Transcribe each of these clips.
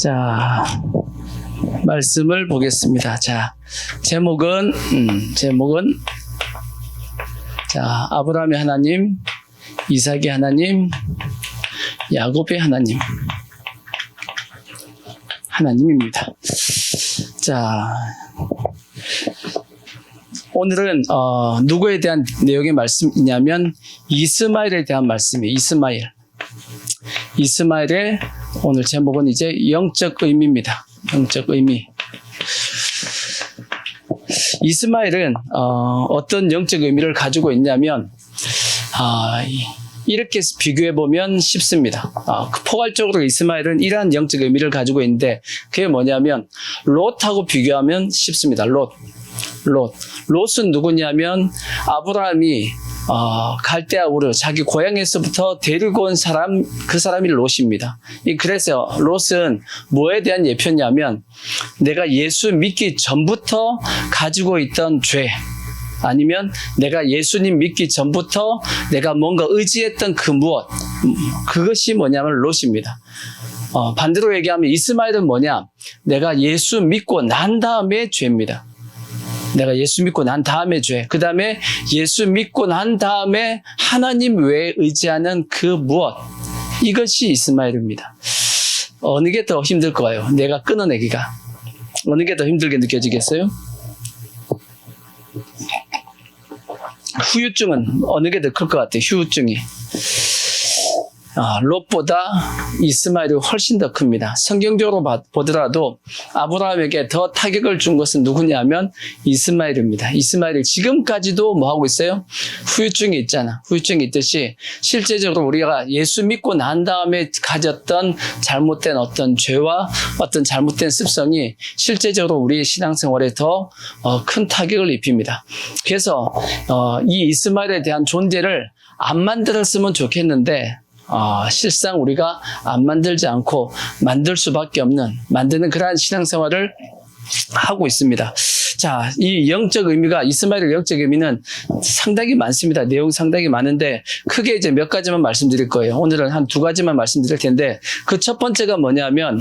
자, 말씀을 보겠습니다. 자, 제목은 자, 아브라함의 하나님, 이삭의 하나님, 야곱의 하나님입니다. 자, 오늘은 누구에 대한 내용의 말씀이냐면 이스마엘에 대한 말씀이에요. 이스마엘의 오늘 제목은 이제 영적 의미입니다. 영적 의미. 이스마엘은 어떤 영적 의미를 가지고 있냐면 이렇게 비교해보면 쉽습니다. 포괄적으로 이스마엘은 이러한 영적 의미를 가지고 있는데 그게 뭐냐면 롯하고 비교하면 쉽습니다. 롯은 누구냐면 아브라함이 갈대아 우르 자기 고향에서부터 데리고 온 사람, 그 사람이 롯입니다. 그래서 롯은 뭐에 대한 예표냐면 내가 예수 믿기 전부터 가지고 있던 죄, 아니면 내가 예수님 믿기 전부터 내가 뭔가 의지했던 그 무엇, 그것이 뭐냐면 롯입니다. 반대로 얘기하면 이스마엘은 뭐냐? 내가 예수 믿고 난 다음에 죄입니다. 내가 예수 믿고 난 다음에 죄, 그 다음에 예수 믿고 난 다음에 하나님 외에 의지하는 그 무엇, 이것이 이스마엘입니다. 어느 게 더 힘들까요? 내가 끊어내기가 어느 게 더 힘들게 느껴지겠어요? 후유증은 어느 게 더 클 것 같아요? 후유증이 롯보다 이스마엘이 훨씬 더 큽니다. 성경적으로 보더라도 아브라함에게 더 타격을 준 것은 누구냐면 이스마엘입니다. 이스마엘이 지금까지도 뭐 하고 있어요? 후유증이 있잖아. 후유증이 있듯이 실제적으로 우리가 예수 믿고 난 다음에 가졌던 잘못된 어떤 죄와 어떤 잘못된 습성이 실제적으로 우리의 신앙생활에 더 큰 타격을 입힙니다. 그래서 이 이스마엘에 대한 존재를 안 만들었으면 좋겠는데 실상 우리가 안 만들지 않고 만들 수밖에 없는, 만드는 그러한 신앙생활을 하고 있습니다. 자, 이 영적 의미가, 이스마엘의 영적 의미는 상당히 많습니다. 내용 상당히 많은데 크게 이제 몇 가지만 말씀드릴 거예요. 오늘은 한 두 가지만 말씀드릴 텐데 그 첫 번째가 뭐냐면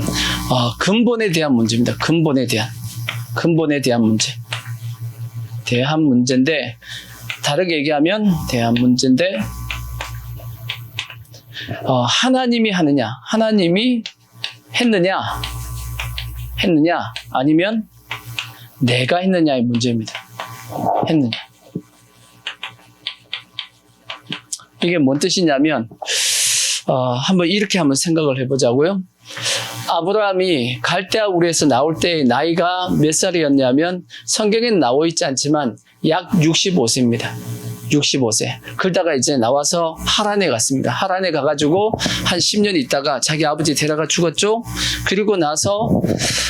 근본에 대한 문제입니다. 근본에 대한 문제. 대한 문제인데, 다르게 얘기하면 대한 문제인데 하나님이 하느냐, 하나님이 했느냐 아니면 내가 했느냐의 문제입니다. 했느냐. 이게 뭔 뜻이냐면 한번 이렇게 한번 생각을 해보자고요. 아브라함이 갈대아 우르에서 나올 때 나이가 몇 살이었냐면 성경에는 나와 있지 않지만 약 65세입니다. 65세. 그러다가 이제 나와서 하란에 갔습니다. 하란에 가가지고 한 10년 있다가 자기 아버지 데려가 죽었죠. 그리고 나서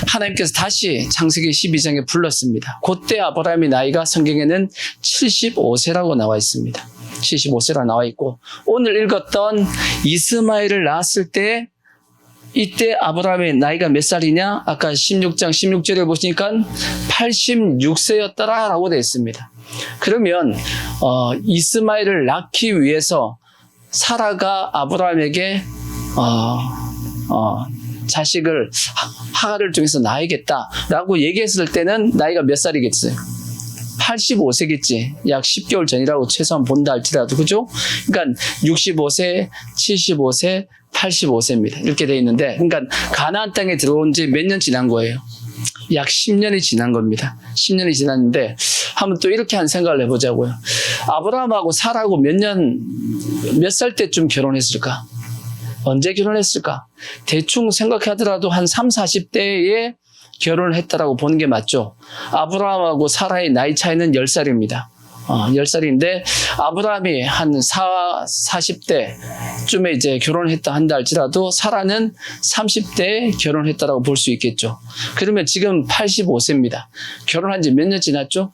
하나님께서 다시 창세기 12장에 불렀습니다. 그때 아브라함의 나이가 성경에는 75세라고 나와 있습니다. 75세라고 나와 있고, 오늘 읽었던 이스마엘을 낳았을 때 이때 아브라함의 나이가 몇 살이냐? 아까 16장 16절에 보시니까 86세였더라라고 되어 있습니다. 그러면 이스마엘을 낳기 위해서 사라가 아브라함에게 자식을 하갈을 통해서 낳아야겠다라고 얘기했을 때는 나이가 몇 살이겠어요? 85세겠지. 약 10개월 전이라고 최소한 본다 할지라도, 그죠? 그러니까 65세, 75세, 85세입니다. 이렇게 되어 있는데, 그러니까 가나안 땅에 들어온 지 몇 년 지난 거예요? 약 10년이 지난 겁니다. 10년이 지났는데 한번 또 이렇게 한 생각을 해보자고요. 아브라함하고 사라하고 몇 살 때쯤 결혼했을까? 언제 결혼했을까? 대충 생각하더라도 한 30, 40대에 결혼을 했다라고 보는 게 맞죠. 아브라함하고 사라의 나이 차이는 10살입니다. 10살인데 아브라함이 한 40대쯤에 이제 결혼을 했다 한다 할지라도 사라는 30대에 결혼을 했다라고 볼 수 있겠죠. 그러면 지금 85세입니다. 결혼한 지 몇 년 지났죠?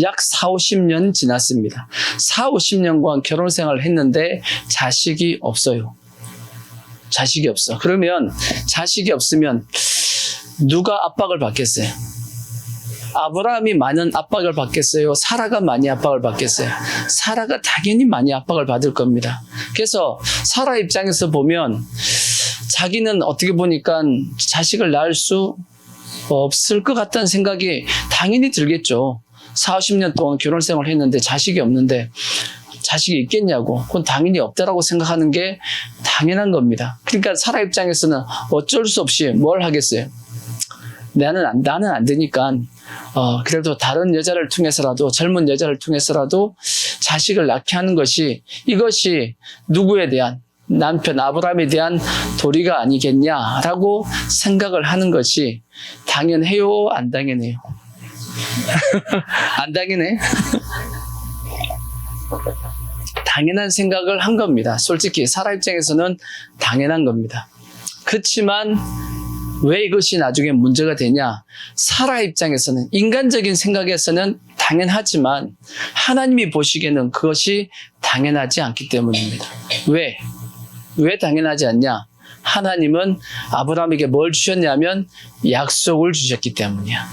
약 40-50년 지났습니다. 40-50년간 결혼 생활을 했는데 자식이 없어요. 자식이 없어. 그러면 자식이 없으면 누가 압박을 받겠어요? 아브라함이 많은 압박을 받겠어요? 사라가 많이 압박을 받겠어요? 사라가 당연히 많이 압박을 받을 겁니다. 그래서 사라 입장에서 보면 자기는 어떻게 보니까 자식을 낳을 수 없을 것 같다는 생각이 당연히 들겠죠. 40년 동안 결혼 생활을 했는데 자식이 없는데 자식이 있겠냐고. 그건 당연히 없다라고 생각하는 게 당연한 겁니다. 그러니까 사라 입장에서는 어쩔 수 없이 뭘 하겠어요. 나는 안 되니까 그래도 다른 여자를 통해서라도, 젊은 여자를 통해서라도 자식을 낳게 하는 것이, 이것이 누구에 대한, 남편 아브라함에 대한 도리가 아니겠냐라고 생각을 하는 것이 당연해요, 안 당연해요? 안 당연해? 당연한 생각을 한 겁니다. 솔직히 사라 입장에서는 당연한 겁니다. 그렇지만 왜 이것이 나중에 문제가 되냐? 사라 입장에서는, 인간적인 생각에서는 당연하지만 하나님이 보시기에는 그것이 당연하지 않기 때문입니다. 왜 당연하지 않냐? 하나님은 아브라함에게 뭘 주셨냐면 약속을 주셨기 때문이야.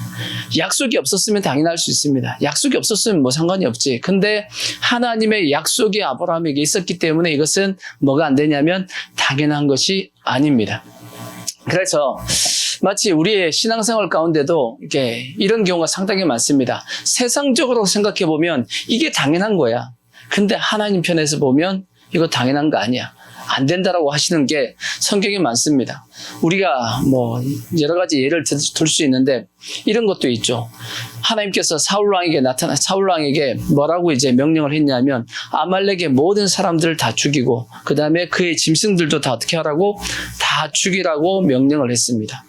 약속이 없었으면 당연할 수 있습니다. 약속이 없었으면 뭐 상관이 없지. 근데 하나님의 약속이 아브라함에게 있었기 때문에 이것은 뭐가 안 되냐면 당연한 것이 아닙니다. 그래서 마치 우리의 신앙생활 가운데도 이렇게 이런 경우가 상당히 많습니다. 세상적으로 생각해 보면 이게 당연한 거야. 근데 하나님 편에서 보면 이거 당연한 거 아니야. 안 된다라고 하시는 게 성경에 많습니다. 우리가 뭐 여러 가지 예를 들 수 있는데 이런 것도 있죠. 하나님께서 사울 왕에게 뭐라고 이제 명령을 했냐면 아말렉의 모든 사람들을 다 죽이고 그 다음에 그의 짐승들도 다 어떻게 하라고? 다 죽이라고 명령을 했습니다.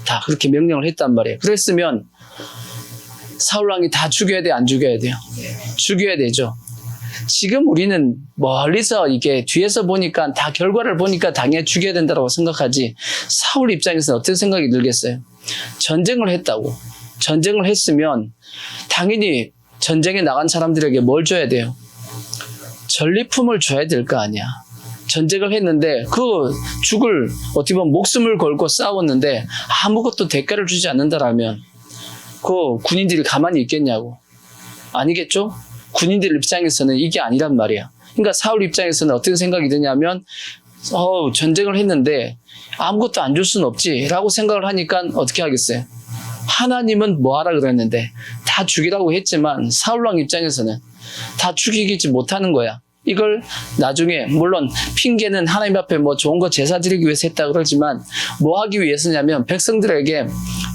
다 그렇게 명령을 했단 말이에요. 그랬으면 사울 왕이 다 죽여야 돼, 안 죽여야 돼요? 죽여야 되죠. 지금 우리는 멀리서 이게 뒤에서 보니까 다 결과를 보니까 당연히 죽여야 된다고 생각하지, 사울 입장에서는 어떤 생각이 들겠어요? 전쟁을 했다고. 전쟁을 했으면 당연히 전쟁에 나간 사람들에게 뭘 줘야 돼요? 전리품을 줘야 될 거 아니야. 전쟁을 했는데 죽을 어떻게 보면 목숨을 걸고 싸웠는데 아무것도 대가를 주지 않는다라면 그 군인들이 가만히 있겠냐고. 아니겠죠? 군인들 입장에서는 이게 아니란 말이야. 그러니까 사울 입장에서는 어떤 생각이 드냐면 전쟁을 했는데 아무것도 안 줄 수는 없지 라고 생각을 하니까 어떻게 하겠어요? 하나님은 뭐 하라 그랬는데 다 죽이라고 했지만 사울왕 입장에서는 다 죽이지 못하는 거야. 이걸 나중에 물론 핑계는 하나님 앞에 뭐 좋은 거 제사 드리기 위해서 했다 그러지만 뭐 하기 위해서냐면 백성들에게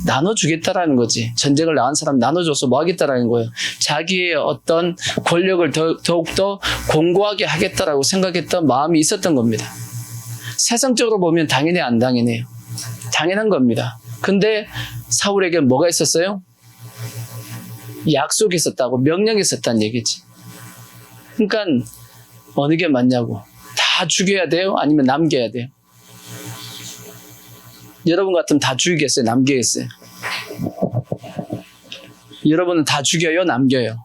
나눠주겠다라는 거지. 전쟁을 나간 사람 나눠줘서 뭐 하겠다라는 거예요. 자기의 어떤 권력을 더욱더 공고하게 하겠다라고 생각했던 마음이 있었던 겁니다. 세상적으로 보면 당연히 안 당연해요. 당연한 겁니다. 근데 사울에게 뭐가 있었어요? 약속이 있었다고, 명령이 있었다는 얘기지. 그러니까 어느 게 맞냐고. 다 죽여야 돼요? 아니면 남겨야 돼요? 여러분 같으면 다 죽이겠어요? 남기겠어요? 여러분은 다 죽여요? 남겨요?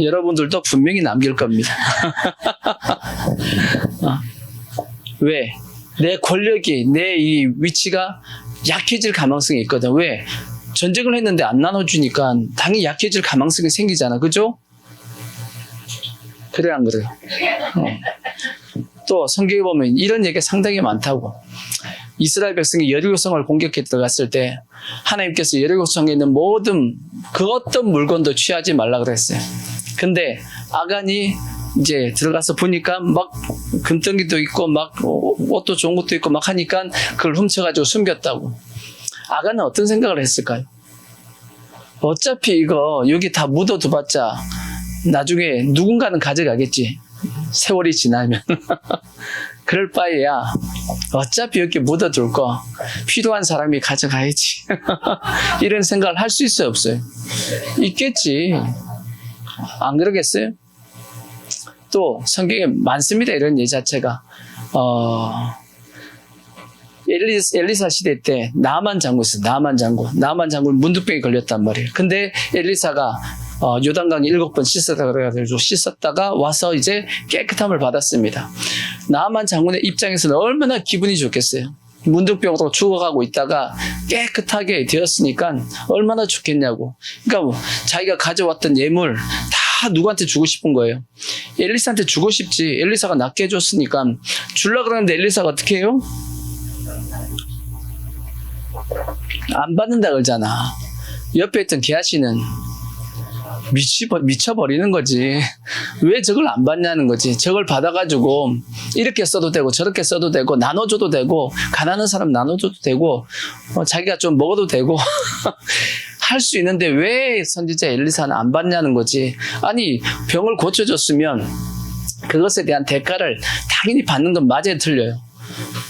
여러분들도 분명히 남길 겁니다. 왜? 내 권력이, 내 이 위치가 약해질 가능성이 있거든. 왜? 전쟁을 했는데 안 나눠주니까 당연히 약해질 가능성이 생기잖아. 그죠? 그래, 안 그래요? 또 성경에 보면 이런 얘기가 상당히 많다고. 이스라엘 백성이 여리고성을 공격해 들어갔을 때 하나님께서 여리고성에 있는 모든 그 어떤 물건도 취하지 말라 그랬어요. 근데 아간이 이제 들어가서 보니까 막 금덩이도 있고 막 옷도 좋은 것도 있고 막 하니까 그걸 훔쳐가지고 숨겼다고. 아간은 어떤 생각을 했을까요? 어차피 이거 여기 다 묻어두봤자 나중에 누군가는 가져가겠지. 세월이 지나면. 그럴 바에야 어차피 여기 묻어둘 거 필요한 사람이 가져가야지. 이런 생각을 할 수 있어요, 없어요? 있겠지. 안 그러겠어요? 또 성경에 많습니다. 이런 예 자체가. 엘리사 시대 때 나만 장군 있어요. 나만 장군 문둥병에 걸렸단 말이에요. 근데 엘리사가 요단강에 7번 씻었다 그래가지고 씻었다가 와서 이제 깨끗함을 받았습니다. 나만 장군의 입장에서는 얼마나 기분이 좋겠어요. 문둥병으로 죽어가고 있다가 깨끗하게 되었으니까 얼마나 좋겠냐고. 그러니까 자기가 가져왔던 예물 다 다 누구한테 주고 싶은 거예요? 엘리사한테 주고 싶지. 엘리사가 낫게 해줬으니까. 주려고 그러는데 엘리사가 어떻게 해요? 안 받는다 그러잖아. 옆에 있던 게하시는 미쳐버리는 거지. 왜 저걸 안 받냐는 거지. 저걸 받아가지고 이렇게 써도 되고 저렇게 써도 되고 나눠줘도 되고 가난한 사람 나눠줘도 되고 자기가 좀 먹어도 되고 할 수 있는데 왜 선지자 엘리사는 안 받냐는 거지. 아니 병을 고쳐줬으면 그것에 대한 대가를 당연히 받는 건 맞아요, 틀려요?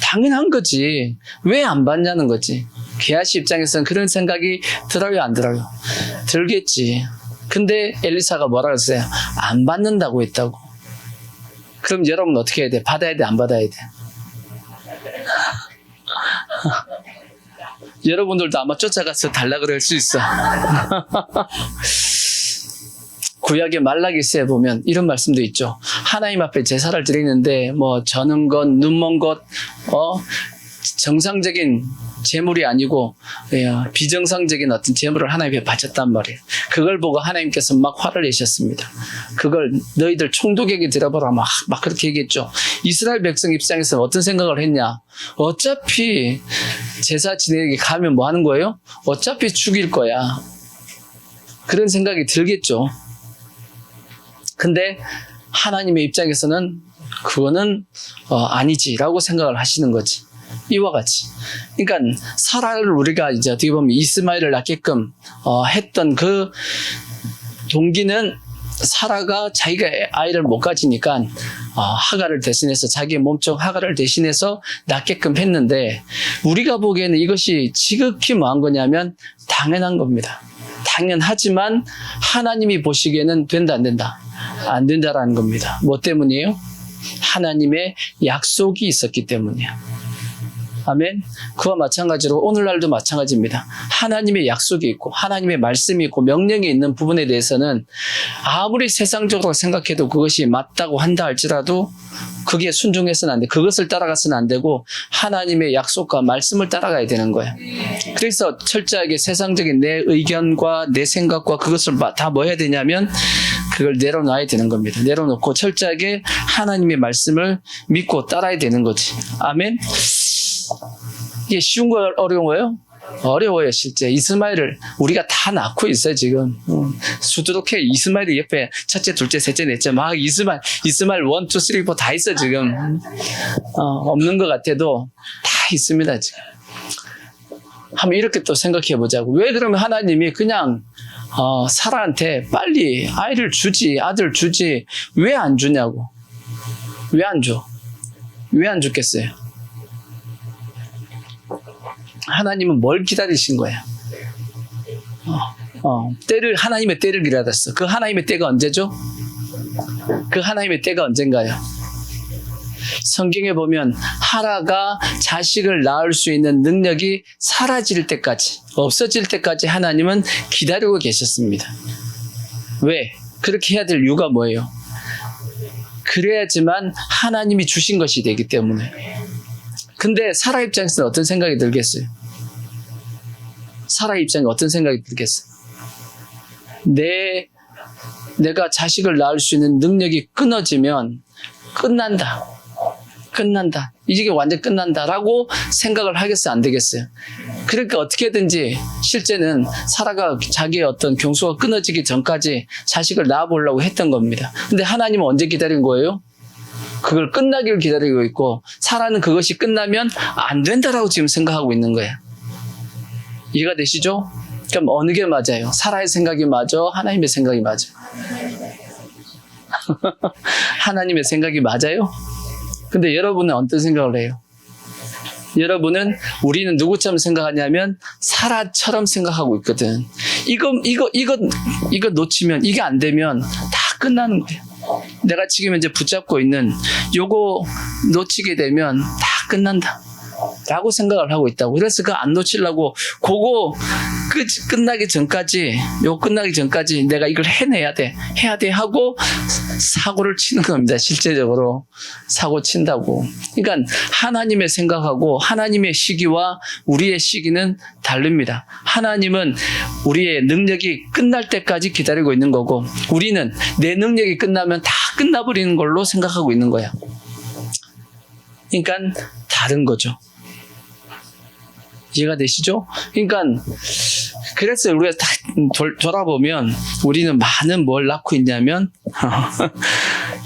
당연한 거지. 왜 안 받냐는 거지. 게하시 입장에서는 그런 생각이 들어요, 안 들어요? 들겠지. 근데 엘리사가 뭐라 그랬어요? 안 받는다고 했다고. 그럼 여러분 어떻게 해야 돼? 받아야 돼, 안 받아야 돼? 여러분들도 아마 쫓아가서 달라 그럴 수 있어. 구약의 말라기스에 보면 이런 말씀도 있죠. 하나님 앞에 제사를 드리는데 뭐 저는 것, 눈먼 것, 정상적인 제물이 아니고 비정상적인 어떤 제물을 하나님께 바쳤단 말이에요. 그걸 보고 하나님께서 막 화를 내셨습니다. 그걸 너희들 총독에게 드려보라 막 그렇게 얘기했죠. 이스라엘 백성 입장에서 어떤 생각을 했냐? 어차피 제사 지내기 가면 뭐 하는 거예요? 어차피 죽일 거야. 그런 생각이 들겠죠. 근데 하나님의 입장에서는 그거는 아니지라고 생각을 하시는 거지. 이와 같이. 그러니까 사라를 우리가 이제 어떻게 보면 이스마엘을 낳게끔 했던 그 동기는 사라가 자기가 아이를 못 가지니까 하가를 대신해서 자기의 몸종 하가를 대신해서 낳게끔 했는데 우리가 보기에는 이것이 지극히 뭐한 거냐면 당연한 겁니다. 당연하지만 하나님이 보시기에는 된다 안 된다? 안 된다라는 겁니다. 뭐 때문이에요? 하나님의 약속이 있었기 때문이에요. 아멘. 그와 마찬가지로 오늘날도 마찬가지입니다. 하나님의 약속이 있고 하나님의 말씀이 있고 명령이 있는 부분에 대해서는 아무리 세상적으로 생각해도 그것이 맞다고 한다 할지라도 그게 순종해서는 안 돼. 그것을 따라가서는 안 되고 하나님의 약속과 말씀을 따라가야 되는 거예요. 그래서 철저하게 세상적인 내 의견과 내 생각과 그것을 다 뭐 해야 되냐면 그걸 내려놔야 되는 겁니다. 내려놓고 철저하게 하나님의 말씀을 믿고 따라야 되는 거지. 아멘. 이게 쉬운 거 어려워요? 어려워요, 실제. 이스마엘을 우리가 다 낳고 있어요, 지금. 수두룩해. 이스마엘이 옆에 첫째, 둘째, 셋째, 넷째, 막 이스마엘 1, 2, 3, 4 다 있어, 지금. 없는 것 같아도 다 있습니다, 지금. 한번 이렇게 또 생각해 보자고. 왜 그러면 하나님이 그냥, 사라한테 빨리 아이를 주지, 아들 주지, 왜 안 주냐고. 왜 안 줘? 왜 안 주겠어요? 하나님은 뭘 기다리신 거야? 하나님의 때를 기다렸어. 그 하나님의 때가 언제죠? 그 하나님의 때가 언젠가요? 성경에 보면 하라가 자식을 낳을 수 있는 능력이 사라질 때까지, 없어질 때까지 하나님은 기다리고 계셨습니다. 왜? 그렇게 해야 될 이유가 뭐예요? 그래야지만 하나님이 주신 것이 되기 때문에. 근데 사라 입장에서는 어떤 생각이 들겠어요? 사라 입장에 어떤 생각이 들겠어요? 내가 자식을 낳을 수 있는 능력이 끊어지면 끝난다. 이게 완전 끝난다라고 생각을 하겠어요? 안 되겠어요? 그러니까 어떻게든지 실제는 사라가 자기의 어떤 경수가 끊어지기 전까지 자식을 낳아보려고 했던 겁니다. 근데 하나님은 언제 기다린 거예요? 그걸 끝나기를 기다리고 있고 사라는 그것이 끝나면 안 된다라고 지금 생각하고 있는 거예요. 이해가 되시죠? 그럼 어느 게 맞아요? 사라의 생각이 맞아? 하나님의 생각이 맞아? 하나님의 생각이 맞아요? 근데 여러분은 어떤 생각을 해요? 여러분은 우리는 누구처럼 생각하냐면 사라처럼 생각하고 있거든. 이거 놓치면 이게 안 되면 다 끝나는 거예요. 내가 지금 이제 붙잡고 있는 요거 놓치게 되면 다 끝난다 라고 생각을 하고 있다고. 그래서 그거 안 놓치려고 끝나기 전까지 내가 이걸 해야 돼 하고 사고를 치는 겁니다. 실제적으로 사고 친다고. 그러니까 하나님의 생각하고 하나님의 시기와 우리의 시기는 다릅니다. 하나님은 우리의 능력이 끝날 때까지 기다리고 있는 거고, 우리는 내 능력이 끝나면 다 끝나버리는 걸로 생각하고 있는 거야. 그러니까 다른 거죠. 이해가 되시죠? 그러니까 그래서 우리가 딱 돌아보면 우리는 많은 뭘 낳고 있냐면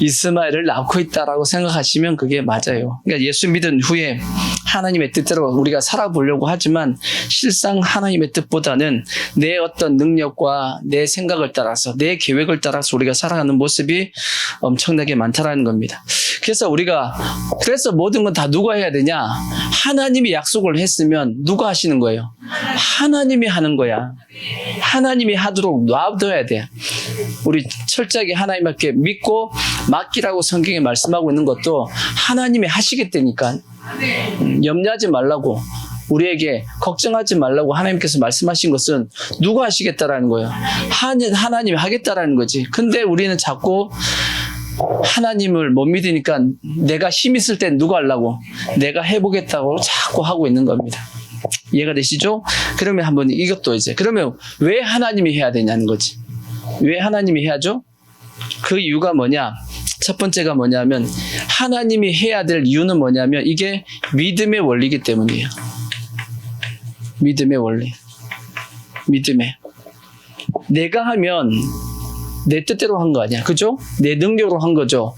이스마엘을 낳고 있다라고 생각하시면 그게 맞아요. 그러니까 예수 믿은 후에 하나님의 뜻대로 우리가 살아보려고 하지만 실상 하나님의 뜻보다는 내 어떤 능력과 내 생각을 따라서 내 계획을 따라서 우리가 살아가는 모습이 엄청나게 많다라는 겁니다. 그래서 모든 건 다 누가 해야 되냐? 하나님이 약속을 했으면 누가 하시는 거예요? 하나님이 하는 거야. 하나님이 하도록 놔둬야 돼. 우리 철저하게 하나님께 믿고 맡기라고 성경에 말씀하고 있는 것도 하나님이 하시겠다니까. 염려하지 말라고, 우리에게 걱정하지 말라고 하나님께서 말씀하신 것은 누가 하시겠다라는 거예요. 하나님이 하겠다라는 거지. 근데 우리는 자꾸 하나님을 못 믿으니까 내가 힘 있을 땐 누가 하려고? 내가 해보겠다고 자꾸 하고 있는 겁니다. 이해가 되시죠? 그러면 한번 이것도 그러면 왜 하나님이 해야 되냐는 거지. 왜 하나님이 해야죠? 그 이유가 뭐냐? 첫 번째가 뭐냐면 하나님이 해야 될 이유는 뭐냐면 이게 믿음의 원리이기 때문이에요. 믿음의 원리. 내가 하면 내 뜻대로 한 거 아니야. 그죠? 내 능력으로 한 거죠.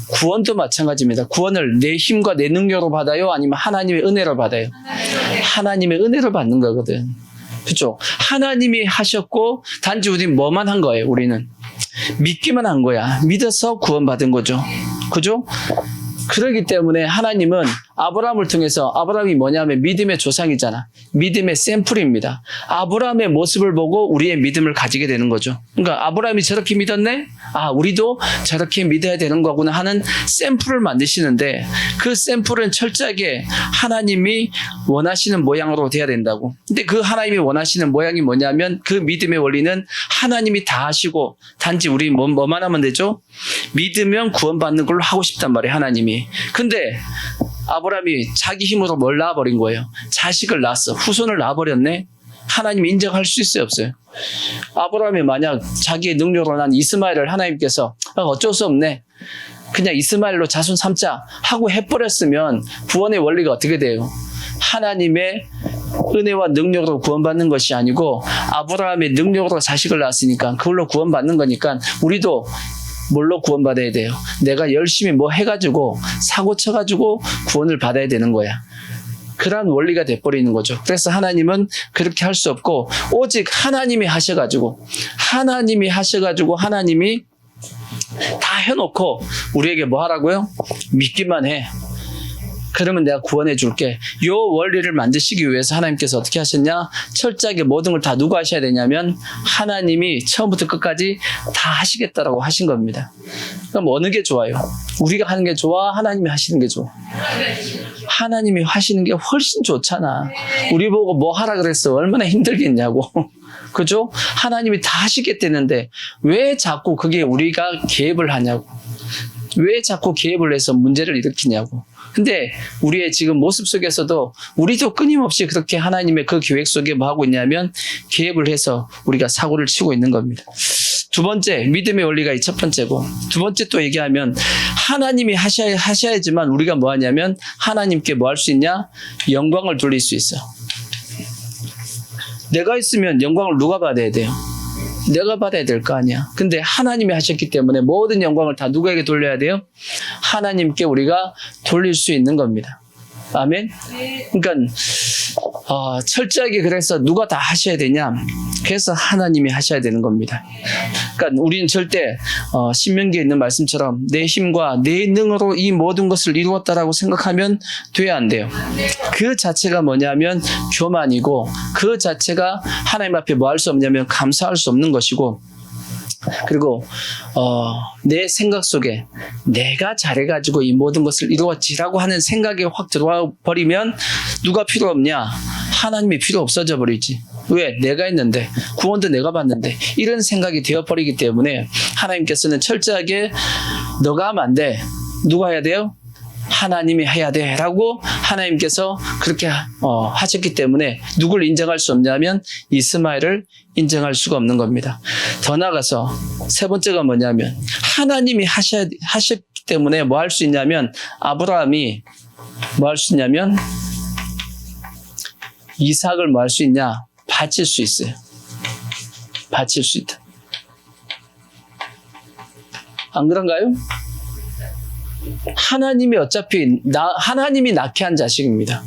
구원도 마찬가지입니다. 구원을 내 힘과 내 능력으로 받아요? 아니면 하나님의 은혜로 받아요? 하나님의 은혜로 받는 거거든. 그죠? 하나님이 하셨고 단지 우리는 뭐만 한 거예요. 우리는 믿기만 한 거야. 믿어서 구원받은 거죠. 그죠? 그렇기 때문에 하나님은 아브라함을 통해서, 아브라함이 뭐냐면 믿음의 조상이잖아. 믿음의 샘플입니다. 아브라함의 모습을 보고 우리의 믿음을 가지게 되는 거죠. 그러니까 아브라함이 저렇게 믿었네? 우리도 저렇게 믿어야 되는 거구나 하는 샘플을 만드시는데, 그 샘플은 철저하게 하나님이 원하시는 모양으로 돼야 된다고. 근데 그 하나님이 원하시는 모양이 뭐냐면 그 믿음의 원리는 하나님이 다 하시고 단지 우리 뭐만 하면 되죠? 믿으면 구원받는 걸로 하고 싶단 말이에요, 하나님이. 근데 아브라함이 자기 힘으로 뭘 낳아버린 거예요? 자식을 낳았어. 후손을 낳아버렸네? 하나님이 인정할 수 있어요, 없어요? 아브라함이 만약 자기의 능력으로 난 이스마엘을 하나님께서 어쩔 수 없네, 그냥 이스마엘로 자손 삼자 하고 해버렸으면 구원의 원리가 어떻게 돼요? 하나님의 은혜와 능력으로 구원받는 것이 아니고 아브라함의 능력으로 자식을 낳았으니까 그걸로 구원받는 거니까 우리도 뭘로 구원받아야 돼요? 내가 열심히 뭐 해가지고 사고 쳐가지고 구원을 받아야 되는 거야. 그런 원리가 돼버리는 거죠. 그래서 하나님은 그렇게 할 수 없고 오직 하나님이 하셔가지고 하나님이 다 해놓고 우리에게 뭐 하라고요? 믿기만 해. 그러면 내가 구원해 줄게. 이 원리를 만드시기 위해서 하나님께서 어떻게 하셨냐? 철저하게 모든 걸 다 누가 하셔야 되냐면 하나님이 처음부터 끝까지 다 하시겠다라고 하신 겁니다. 그럼 어느 게 좋아요? 우리가 하는 게 좋아? 하나님이 하시는 게 좋아? 하나님이 하시는 게 훨씬 좋잖아. 우리 보고 뭐 하라 그랬어? 얼마나 힘들겠냐고. 그죠? 하나님이 다 하시겠다는데 왜 자꾸 그게 우리가 개입을 하냐고. 왜 자꾸 개입을 해서 문제를 일으키냐고. 근데 우리의 지금 모습 속에서도 우리도 끊임없이 그렇게 하나님의 그 계획 속에 뭐 하고 있냐면 개입을 해서 우리가 사고를 치고 있는 겁니다. 두 번째, 믿음의 원리가 이 첫 번째고, 두 번째 또 얘기하면 하나님이 하셔야지만 우리가 뭐 하냐면 하나님께 뭐 할 수 있냐? 영광을 돌릴 수 있어. 내가 있으면 영광을 누가 받아야 돼요? 내가 받아야 될 거 아니야. 근데 하나님이 하셨기 때문에 모든 영광을 다 누구에게 돌려야 돼요? 하나님께 우리가 돌릴 수 있는 겁니다. 아멘? 그러니까 철저하게 그래서 누가 다 하셔야 되냐? 그래서 하나님이 하셔야 되는 겁니다. 그러니까 우리는 절대 신명기에 있는 말씀처럼 내 힘과 내 능으로 이 모든 것을 이루었다라고 생각하면 돼야 안 돼요. 그 자체가 뭐냐면 교만이고, 그 자체가 하나님 앞에 뭐 할 수 없냐면 감사할 수 없는 것이고, 그리고 내 생각 속에 내가 잘해가지고 이 모든 것을 이루었지라고 하는 생각이 확 들어와 버리면 누가 필요 없냐? 하나님이 필요 없어져 버리지. 왜? 내가 했는데, 구원도 내가 받는데, 이런 생각이 되어버리기 때문에 하나님께서는 철저하게 너가 하면 안 돼. 누가 해야 돼요? 하나님이 해야 돼 라고 하나님께서 그렇게 하셨기 때문에 누굴 인정할 수 없냐면 이스마엘을 인정할 수가 없는 겁니다. 더 나아가서 세 번째가 뭐냐면 하나님이 하셨기 때문에 뭐 할 수 있냐면 아브라함이 뭐 할 수 있냐면 이삭을 뭐 할 수 있냐? 바칠 수 있어요. 바칠 수 있다. 안 그런가요? 하나님이 어차피 하나님이 낳게 한 자식입니다.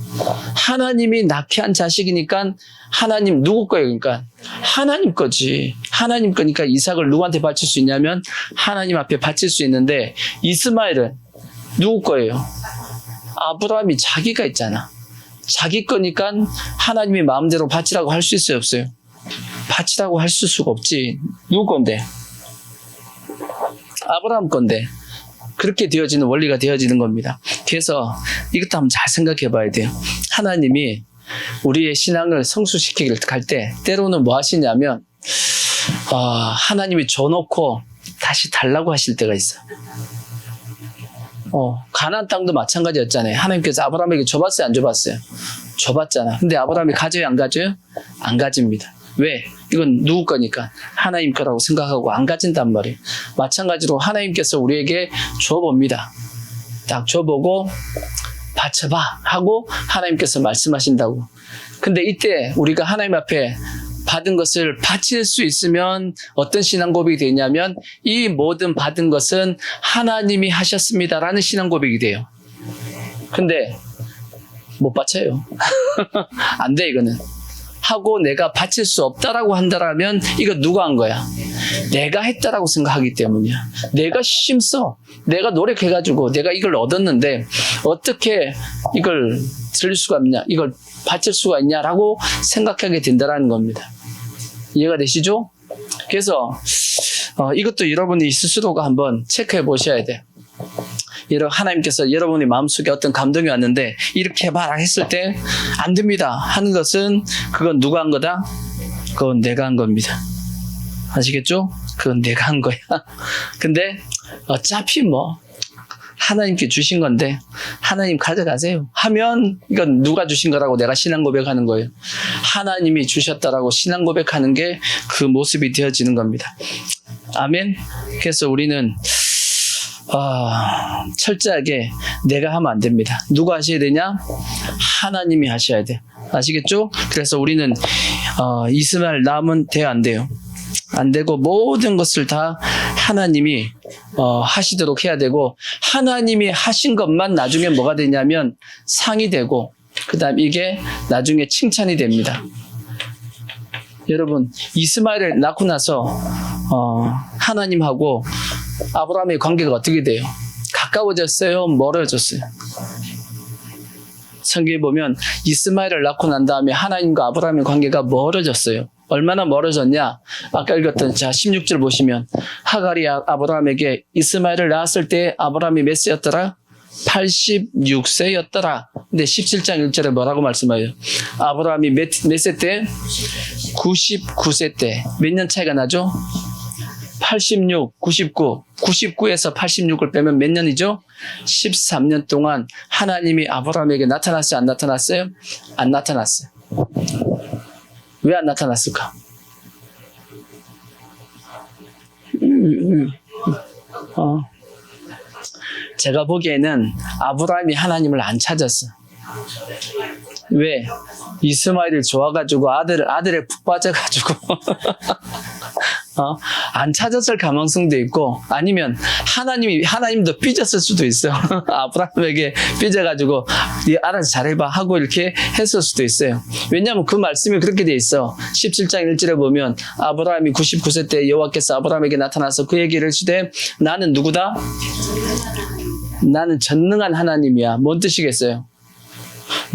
하나님이 낳게 한 자식이니까 하나님 누구 거예요? 그러니까 하나님 거지. 하나님 거니까 이삭을 누구한테 바칠 수 있냐면 하나님 앞에 바칠 수 있는데 이스마엘은 누구 거예요? 아브라함이 자기가 있잖아. 자기 거니까 하나님이 마음대로 바치라고 할 수 있어요? 없어요? 바치라고 할 수가 없지. 누구 건데? 아브라함 건데. 그렇게 되어지는 원리가 되어지는 겁니다. 그래서 이것도 한번 잘 생각해 봐야 돼요. 하나님이 우리의 신앙을 성숙시키길 갈 때 때로는 뭐 하시냐면 하나님이 줘놓고 다시 달라고 하실 때가 있어요. 가나안 땅도 마찬가지였잖아요. 하나님께서 아브라함에게 줘봤어요? 안 줘봤어요? 줘봤잖아. 근데 아브라함이 가져요? 안 가져요? 안 가집니다. 왜? 이건 누구 거니까 하나님 거라고 생각하고 안 가진단 말이에요. 마찬가지로 하나님께서 우리에게 줘봅니다. 딱 줘보고 바쳐봐 하고 하나님께서 말씀하신다고. 근데 이때 우리가 하나님 앞에 받은 것을 바칠 수 있으면 어떤 신앙 고백이 되냐면 이 모든 받은 것은 하나님이 하셨습니다라는 신앙 고백이 돼요. 근데 못 바쳐요. 안 돼 이거는. 하고 내가 바칠 수 없다라고 한다라면 이거 누가 한 거야? 내가 했다라고 생각하기 때문이야. 내가 힘써. 내가 노력해가지고 내가 이걸 얻었는데 어떻게 이걸 들릴 수가 있냐? 이걸 바칠 수가 있냐라고 생각하게 된다라는 겁니다. 이해가 되시죠? 그래서 이것도 여러분이 스스로가 한번 체크해 보셔야 돼. 하나님께서 여러분의 마음속에 어떤 감동이 왔는데 이렇게 해봐라 했을 때 안 됩니다 하는 것은 그건 누가 한 거다? 그건 내가 한 겁니다. 아시겠죠? 그건 내가 한 거야. 근데 어차피 뭐 하나님께 주신 건데 하나님 가져가세요 하면 이건 누가 주신 거라고 내가 신앙 고백하는 거예요. 하나님이 주셨다라고 신앙 고백하는 게 그 모습이 되어지는 겁니다. 아멘. 그래서 우리는 철저하게 내가 하면 안 됩니다. 누가 하셔야 되냐? 하나님이 하셔야 돼. 아시겠죠? 그래서 우리는 이스마엘 낳으면 돼요? 안 돼요? 안 되고 모든 것을 다 하나님이 하시도록 해야 되고 하나님이 하신 것만 나중에 뭐가 되냐면 상이 되고 그 다음 이게 나중에 칭찬이 됩니다. 여러분 이스마엘을 낳고 나서 하나님하고 아브라함의 관계가 어떻게 돼요? 가까워졌어요? 멀어졌어요? 성경에 보면 이스마엘을 낳고 난 다음에 하나님과 아브라함의 관계가 멀어졌어요. 얼마나 멀어졌냐? 아까 읽었던 16절 보시면 하갈이 아브라함에게 이스마엘을 낳았을 때 아브라함이 몇 세였더라? 86세였더라. 근데 17장 1절에 뭐라고 말씀해요? 아브라함이 몇 세 때? 99세 때. 몇 년 차이가 나죠? 86, 99. 99에서 86을 빼면 몇 년이죠? 13년 동안 하나님이 아브라함에게 나타났어요? 안 나타났어요? 안 나타났어요. 왜 안 나타났을까? 제가 보기에는 아브라함이 하나님을 안 찾았어. 왜? 이스마엘을 좋아가지고 아들에 푹 빠져가지고 안 찾았을 가능성도 있고 아니면 하나님도 삐졌을 수도 있어요. 아브라함에게 삐져가지고 네 알아서 잘해봐 하고 이렇게 했을 수도 있어요. 왜냐하면 그 말씀이 그렇게 돼 있어. 17장 1절에 보면 아브라함이 99세 때 여호와께서 아브라함에게 나타나서 그 얘기를 하시되 나는 누구다? 나는 전능한 하나님이야. 뭔 뜻이겠어요?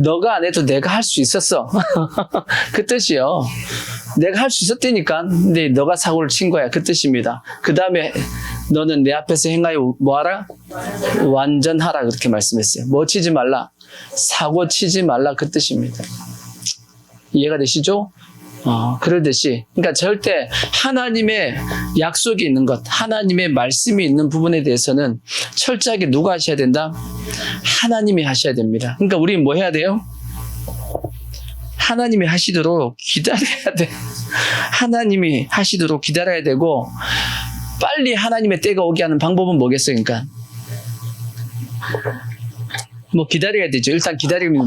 너가 안 해도 내가 할 수 있었어. 그 뜻이요. 내가 할 수 있었다니까. 근데 너가 사고를 친 거야. 그 뜻입니다. 그 다음에 너는 내 앞에서 행하여 뭐하라? 완전하라. 그렇게 말씀했어요. 뭐 치지 말라? 사고 치지 말라. 그 뜻입니다. 이해가 되시죠? 그러듯이, 그러니까 절대 하나님의 약속이 있는 것, 하나님의 말씀이 있는 부분에 대해서는 철저하게 누가 하셔야 된다? 하나님이 하셔야 됩니다. 그러니까 우리는 뭐 해야 돼요? 하나님이 하시도록 기다려야 돼. 하나님이 하시도록 기다려야 되고, 빨리 하나님의 때가 오게 하는 방법은 뭐겠어요? 그러니까 뭐 기다려야 되죠. 일단 기다리면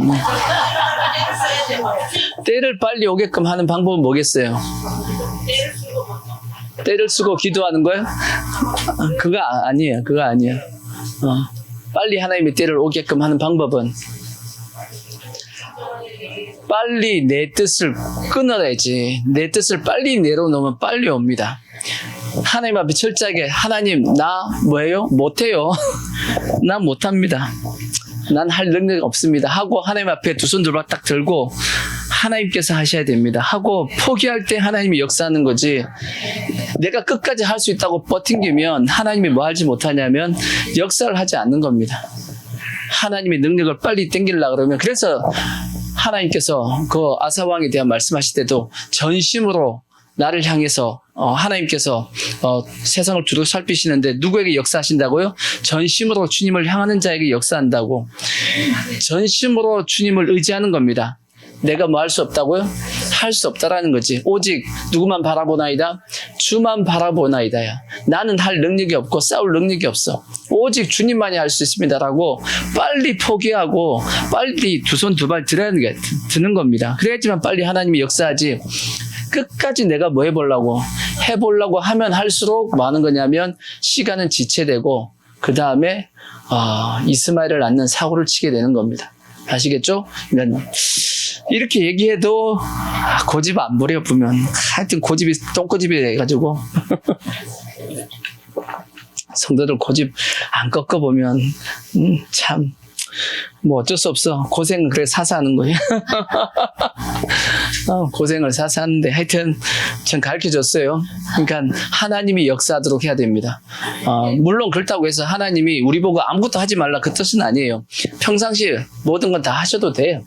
때를 빨리 오게끔 하는 방법은 뭐겠어요? 때를 쓰고 기도하는 거예요? 그거 아니에요. 그거 아니에요. 빨리 하나님의 때를 오게끔 하는 방법은 빨리 내 뜻을 끊어야지. 내 뜻을 빨리 내려놓으면 빨리 옵니다. 하나님 앞에 철저하게, 하나님 나 뭐예요? 못해요. 나 못합니다. 난 할 능력이 없습니다 하고 하나님 앞에 두 손 들어 딱 들고 하나님께서 하셔야 됩니다 하고 포기할 때 하나님이 역사하는 거지, 내가 끝까지 할 수 있다고 버팅기면 하나님이 뭐 하지 못하냐면 역사를 하지 않는 겁니다. 하나님의 능력을 빨리 땡기려고 그러면, 그래서 하나님께서 그 아사왕에 대한 말씀하실 때도 전심으로 나를 향해서 하나님께서 세상을 주로 살피시는데 누구에게 역사하신다고요? 전심으로 주님을 향하는 자에게 역사한다고. 전심으로 주님을 의지하는 겁니다. 내가 뭐 할 수 없다고요? 할 수 없다라는 거지. 오직 누구만 바라보나이다? 주만 바라보나이다야. 나는 할 능력이 없고 싸울 능력이 없어. 오직 주님만이 할 수 있습니다라고 빨리 포기하고 빨리 두 손 두 발 드는 겁니다. 그래야지만 빨리 하나님이 역사하지. 끝까지 내가 뭐 해보려고 하면 할수록 뭐 하는 거냐면 시간은 지체되고 그 다음에 이스마엘을 낳는 사고를 치게 되는 겁니다. 아시겠죠? 그러니까 이렇게 얘기해도 고집 안 부려 보면 하여튼 고집이 똥고집이 돼가지고 성도들 고집 안 꺾어보면 참 뭐 어쩔 수 없어. 고생은 그래 사서 하는 거예요. 고생을 사서 하는데 하여튼 전 가르쳐줬어요. 그러니까 하나님이 역사하도록 해야 됩니다. 물론 그렇다고 해서 하나님이 우리 보고 아무것도 하지 말라 그 뜻은 아니에요. 평상시에 모든 건 다 하셔도 돼요.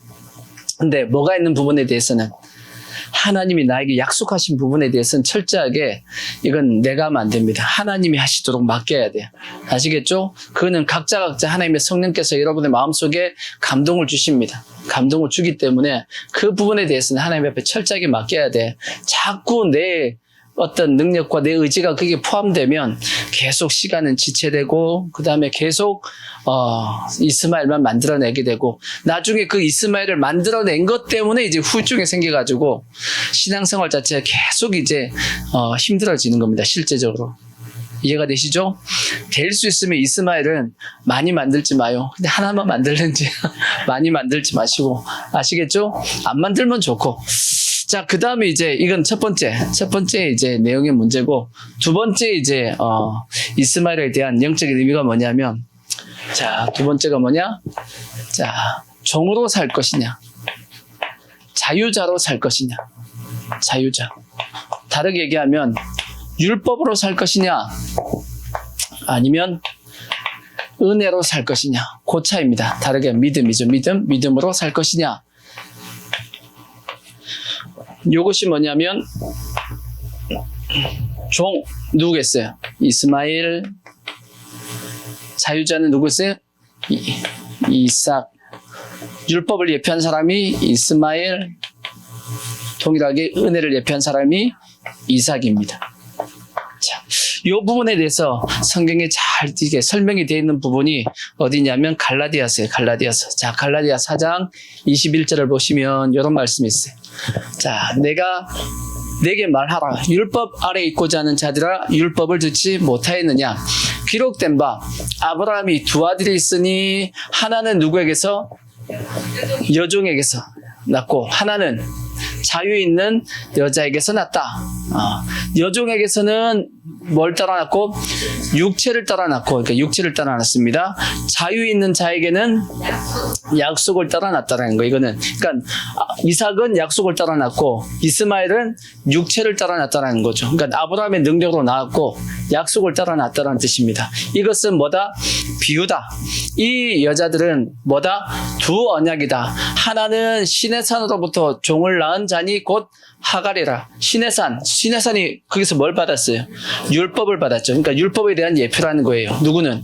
근데 뭐가 있는 부분에 대해서는 하나님이 나에게 약속하신 부분에 대해서는 철저하게 이건 내가 하면 안 됩니다. 하나님이 하시도록 맡겨야 돼요. 아시겠죠? 그거는 각자 하나님의 성령께서 여러분의 마음속에 감동을 주십니다. 감동을 주기 때문에 그 부분에 대해서는 하나님 앞에 철저하게 맡겨야 돼. 자꾸 내 어떤 능력과 내 의지가 그게 포함되면 계속 시간은 지체되고 그 다음에 계속 이스마엘만 만들어내게 되고 나중에 그 이스마엘을 만들어낸 것 때문에 이제 후유증이 생겨가지고 신앙생활 자체가 계속 이제 힘들어지는 겁니다. 실제적으로. 이해가 되시죠? 될 수 있으면 이스마엘은 많이 만들지 마요. 근데 하나만 만들는지 많이 만들지 마시고. 아시겠죠? 안 만들면 좋고. 자, 그 다음에 이제 이건 첫 번째 이제 내용의 문제고, 두 번째 이제 이스마엘에 대한 영적인 의미가 뭐냐면, 자, 두 번째가 뭐냐? 자, 종으로 살 것이냐, 자유자로 살 것이냐. 자유자. 다르게 얘기하면 율법으로 살 것이냐, 아니면 은혜로 살 것이냐. 그 차이입니다. 다르게 믿음이죠. 믿음으로 살 것이냐. 요것이 뭐냐면 종 누구겠어요? 이스마엘. 자유자는 누구겠어요? 이삭. 율법을 예표한 사람이 이스마엘. 동일하게 은혜를 예표한 사람이 이삭입니다. 자, 이 부분에 대해서 성경에 잘 이게 설명이 되어 있는 부분이 어디냐면 갈라디아서예요. 갈라디아서. 자, 갈라디아 4장 21절을 보시면 이런 말씀이 있어요. 자, 내게 말하라. 율법 아래 있고자 하는 자들아, 율법을 듣지 못하였느냐. 기록된 바 아브라함이 두 아들이 있으니 하나는 누구에게서? 여종에게서 낳고 하나는 자유 있는 여자에게서 낳았다. 여종에게서는 뭘 따라 놨고? 육체를 따라 놨고, 그러니까 육체를 따라 놨습니다. 자유 있는 자에게는 약속을 따라 놨다라는 거. 이거는 그러니까 이삭은 약속을 따라 놨고 이스마엘은 육체를 따라 놨다라는 거죠. 그러니까 아브라함의 능력으로 나왔고 약속을 따라 놨다라는 뜻입니다. 이것은 뭐다? 비유다. 이 여자들은 뭐다? 두 언약이다. 하나는 신의 산으로부터 종을 낳은 자니 곧 하갈이라. 신의 산이 거기서 뭘 받았어요? 율법을 받았죠. 그러니까 율법에 대한 예표라는 거예요. 누구는?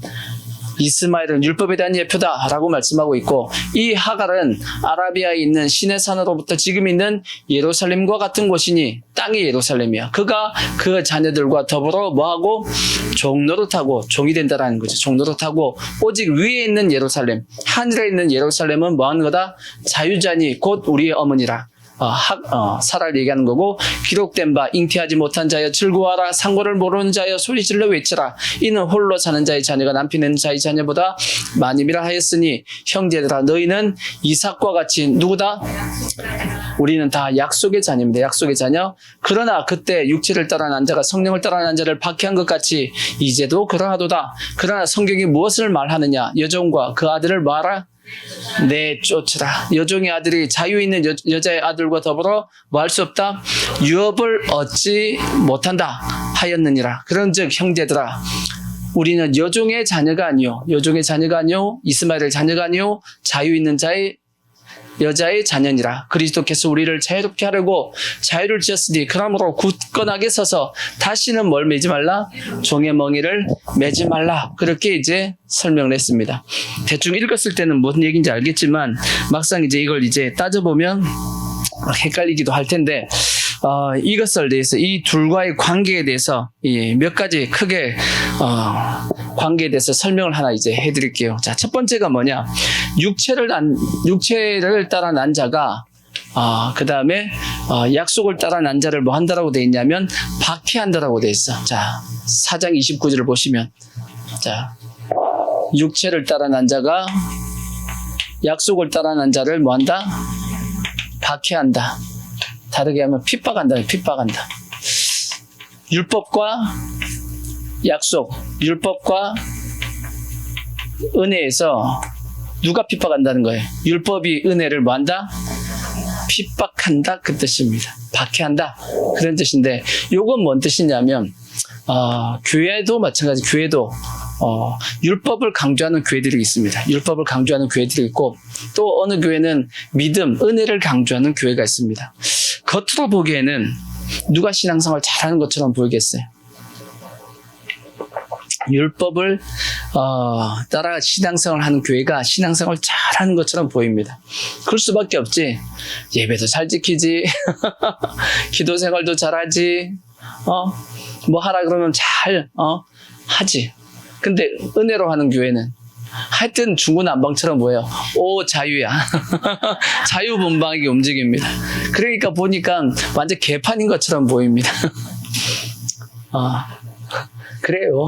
이스마엘은 율법에 대한 예표다라고 말씀하고 있고, 이 하갈은 아라비아에 있는 신의 산으로부터 지금 있는 예루살렘과 같은 곳이니 땅이 예루살렘이야. 그가 그 자녀들과 더불어 뭐하고? 종노릇하고 종이 된다라는 거죠. 종노릇하고 오직 위에 있는 예루살렘, 하늘에 있는 예루살렘은 뭐하는 거다? 자유자니 곧 우리의 어머니라. 사라를 얘기하는 거고, 기록된 바 잉태하지 못한 자여 즐거워하라. 상고를 모르는 자여 소리질러 외치라. 이는 홀로 사는 자의 자녀가 남편 있는 자의 자녀보다 많음이라 하였으니 형제들아 너희는 이삭과 같이 누구다? 우리는 다 약속의 자녀입니다. 약속의 자녀. 그러나 그때 육체를 따라 난 자가 성령을 따라 난 자를 박해한 것 같이 이제도 그러하도다. 그러나 성경이 무엇을 말하느냐? 여종과 그 아들을 뭐하라? 내쫓으라. 여종의 아들이 자유 있는 여자의 아들과 더불어 뭐 할 수 없다? 유업을 얻지 못한다 하였느니라. 그런즉 형제들아 우리는 여종의 자녀가 아니요 이스마엘의 자녀가 아니요 자유 있는 여자의 자녀니라. 그리스도께서 우리를 자유롭게 하려고 자유를 지었으니 그러므로 굳건하게 서서 다시는 뭘 매지 말라? 종의 멍에를 매지 말라. 그렇게 이제 설명을 했습니다. 대충 읽었을 때는 무슨 얘기인지 알겠지만 막상 이제 이걸 이제 따져보면 헷갈리기도 할 텐데, 이것을 대해서 이 둘과의 관계에 대해서 몇 가지 크게 관계에 대해서 설명을 하나 이제 해드릴게요. 자, 첫 번째가 뭐냐? 육체를 따라 난 자가 그 다음에 약속을 따라 난 자를 뭐 한다라고 돼 있냐면 박해한다라고 돼 있어. 자, 4장 29절을 보시면, 자, 육체를 따라 난 자가 약속을 따라 난 자를 뭐 한다? 박해한다. 다르게 하면 핍박한다. 율법과 약속, 율법과 은혜에서 누가 핍박한다는 거예요? 율법이 은혜를 뭐 한다? 핍박한다, 그 뜻입니다. 박해한다, 그런 뜻인데, 요건 뭔 뜻이냐면 교회도 마찬가지. 교회도 율법을 강조하는 교회들이 있습니다. 율법을 강조하는 교회들이 있고, 또 어느 교회는 믿음, 은혜를 강조하는 교회가 있습니다. 겉으로 보기에는 누가 신앙생활 잘하는 것처럼 보이겠어요? 율법을 따라 신앙생활 하는 교회가 신앙생활 잘하는 것처럼 보입니다. 그럴 수밖에 없지. 예배도 잘 지키지, 기도 생활도 잘하지, 뭐 하라 그러면 잘 하지. 근데 은혜로 하는 교회는 하여튼 중구난방처럼 보여요. 오, 자유야. 자유분방하게 움직입니다. 그러니까 보니까 완전 개판인 것처럼 보입니다. 그래요.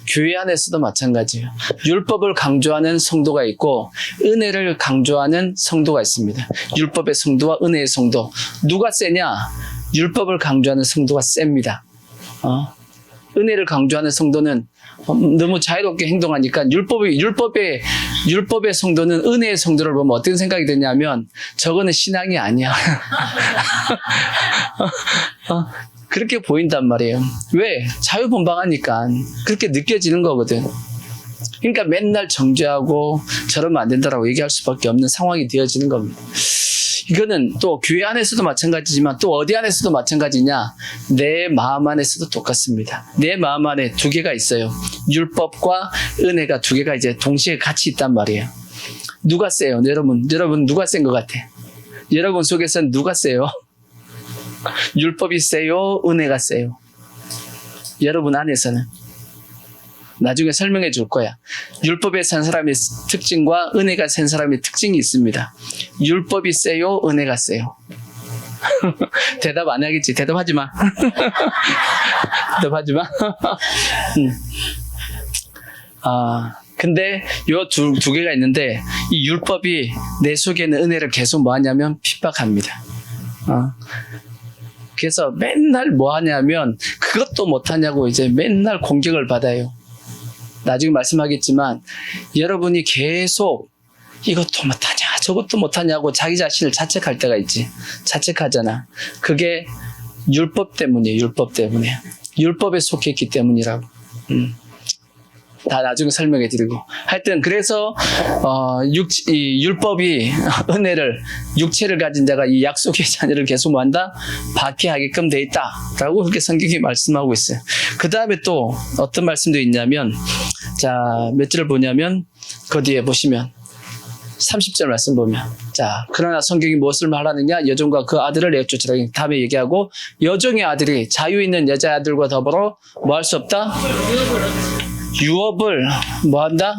교회 안에서도 마찬가지예요. 율법을 강조하는 성도가 있고 은혜를 강조하는 성도가 있습니다. 율법의 성도와 은혜의 성도, 누가 세냐? 율법을 강조하는 성도가 셉니다. 은혜를 강조하는 성도는 너무 자유롭게 행동하니까 율법의 성도는 은혜의 성도를 보면 어떤 생각이 드냐면 저거는 신앙이 아니야. 그렇게 보인단 말이에요. 왜? 자유분방하니까 그렇게 느껴지는 거거든. 그러니까 맨날 정죄하고 저러면 안 된다라고 얘기할 수밖에 없는 상황이 되어지는 겁니다. 이거는 또 교회 안에서도 마찬가지지만 또 어디 안에서도 마찬가지냐? 내 마음 안에서도 똑같습니다. 내 마음 안에 두 개가 있어요. 율법과 은혜가 두 개가 이제 동시에 같이 있단 말이에요. 누가 세요? 여러분 누가 센 것 같아? 여러분 속에서는 누가 세요? 율법이 세요? 은혜가 세요? 여러분 안에서는? 나중에 설명해 줄 거야. 율법에 산 사람의 특징과 은혜가 센 사람의 특징이 있습니다. 율법이 세요? 은혜가 세요? 대답 안 하겠지? 대답하지 마. 대답하지 마. 근데 요 두 개가 있는데 이 율법이 내 속에 있는 은혜를 계속 뭐 하냐면 핍박합니다. 그래서 맨날 뭐 하냐면 그것도 못하냐고 이제 맨날 공격을 받아요. 나중에 말씀하겠지만 여러분이 계속 이것도 못하냐 저것도 못하냐고 자기 자신을 자책할 때가 있지. 자책하잖아. 그게 율법 때문이에요. 율법 때문에. 율법에 속했기 때문이라고. 다 나중에 설명해 드리고. 하여튼 그래서 이 율법이 은혜를 육체를 가진 자가 이 약속의 자녀를 계속 뭐한다? 박해하게끔 돼 있다라고 그렇게 성경이 말씀하고 있어요. 그 다음에 또 어떤 말씀도 있냐면 자, 몇 절을 보냐면 그 뒤에 보시면 30절 말씀 보면 자, 그러나 성경이 무엇을 말하느냐? 여종과 그 아들을 내쫓으라. 다음에 얘기하고 여종의 아들이 자유 있는 여자아들과 더불어 뭐 할 수 없다? 유업을 뭐 한다?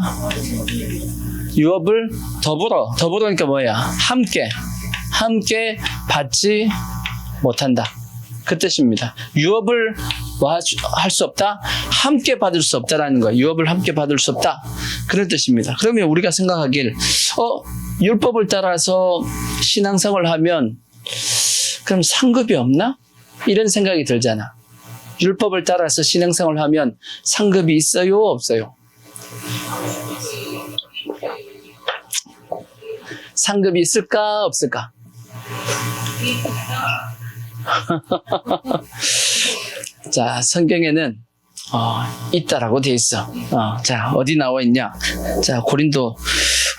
유업을 더불어니까 뭐야? 함께 받지 못한다. 그 뜻입니다. 유업을 뭐 할 수 없다? 함께 받을 수 없다라는 거예요. 유업을 함께 받을 수 없다. 그런 뜻입니다. 그러면 우리가 생각하길 율법을 따라서 신앙생활을 하면 그럼 상급이 없나? 이런 생각이 들잖아. 율법을 따라서 신앙생활을 하면 상급이 있어요? 없어요? 상급이 있을까? 없을까? 자, 성경에는 있다라고 돼 있어. 자, 어디 나와 있냐? 자, 고린도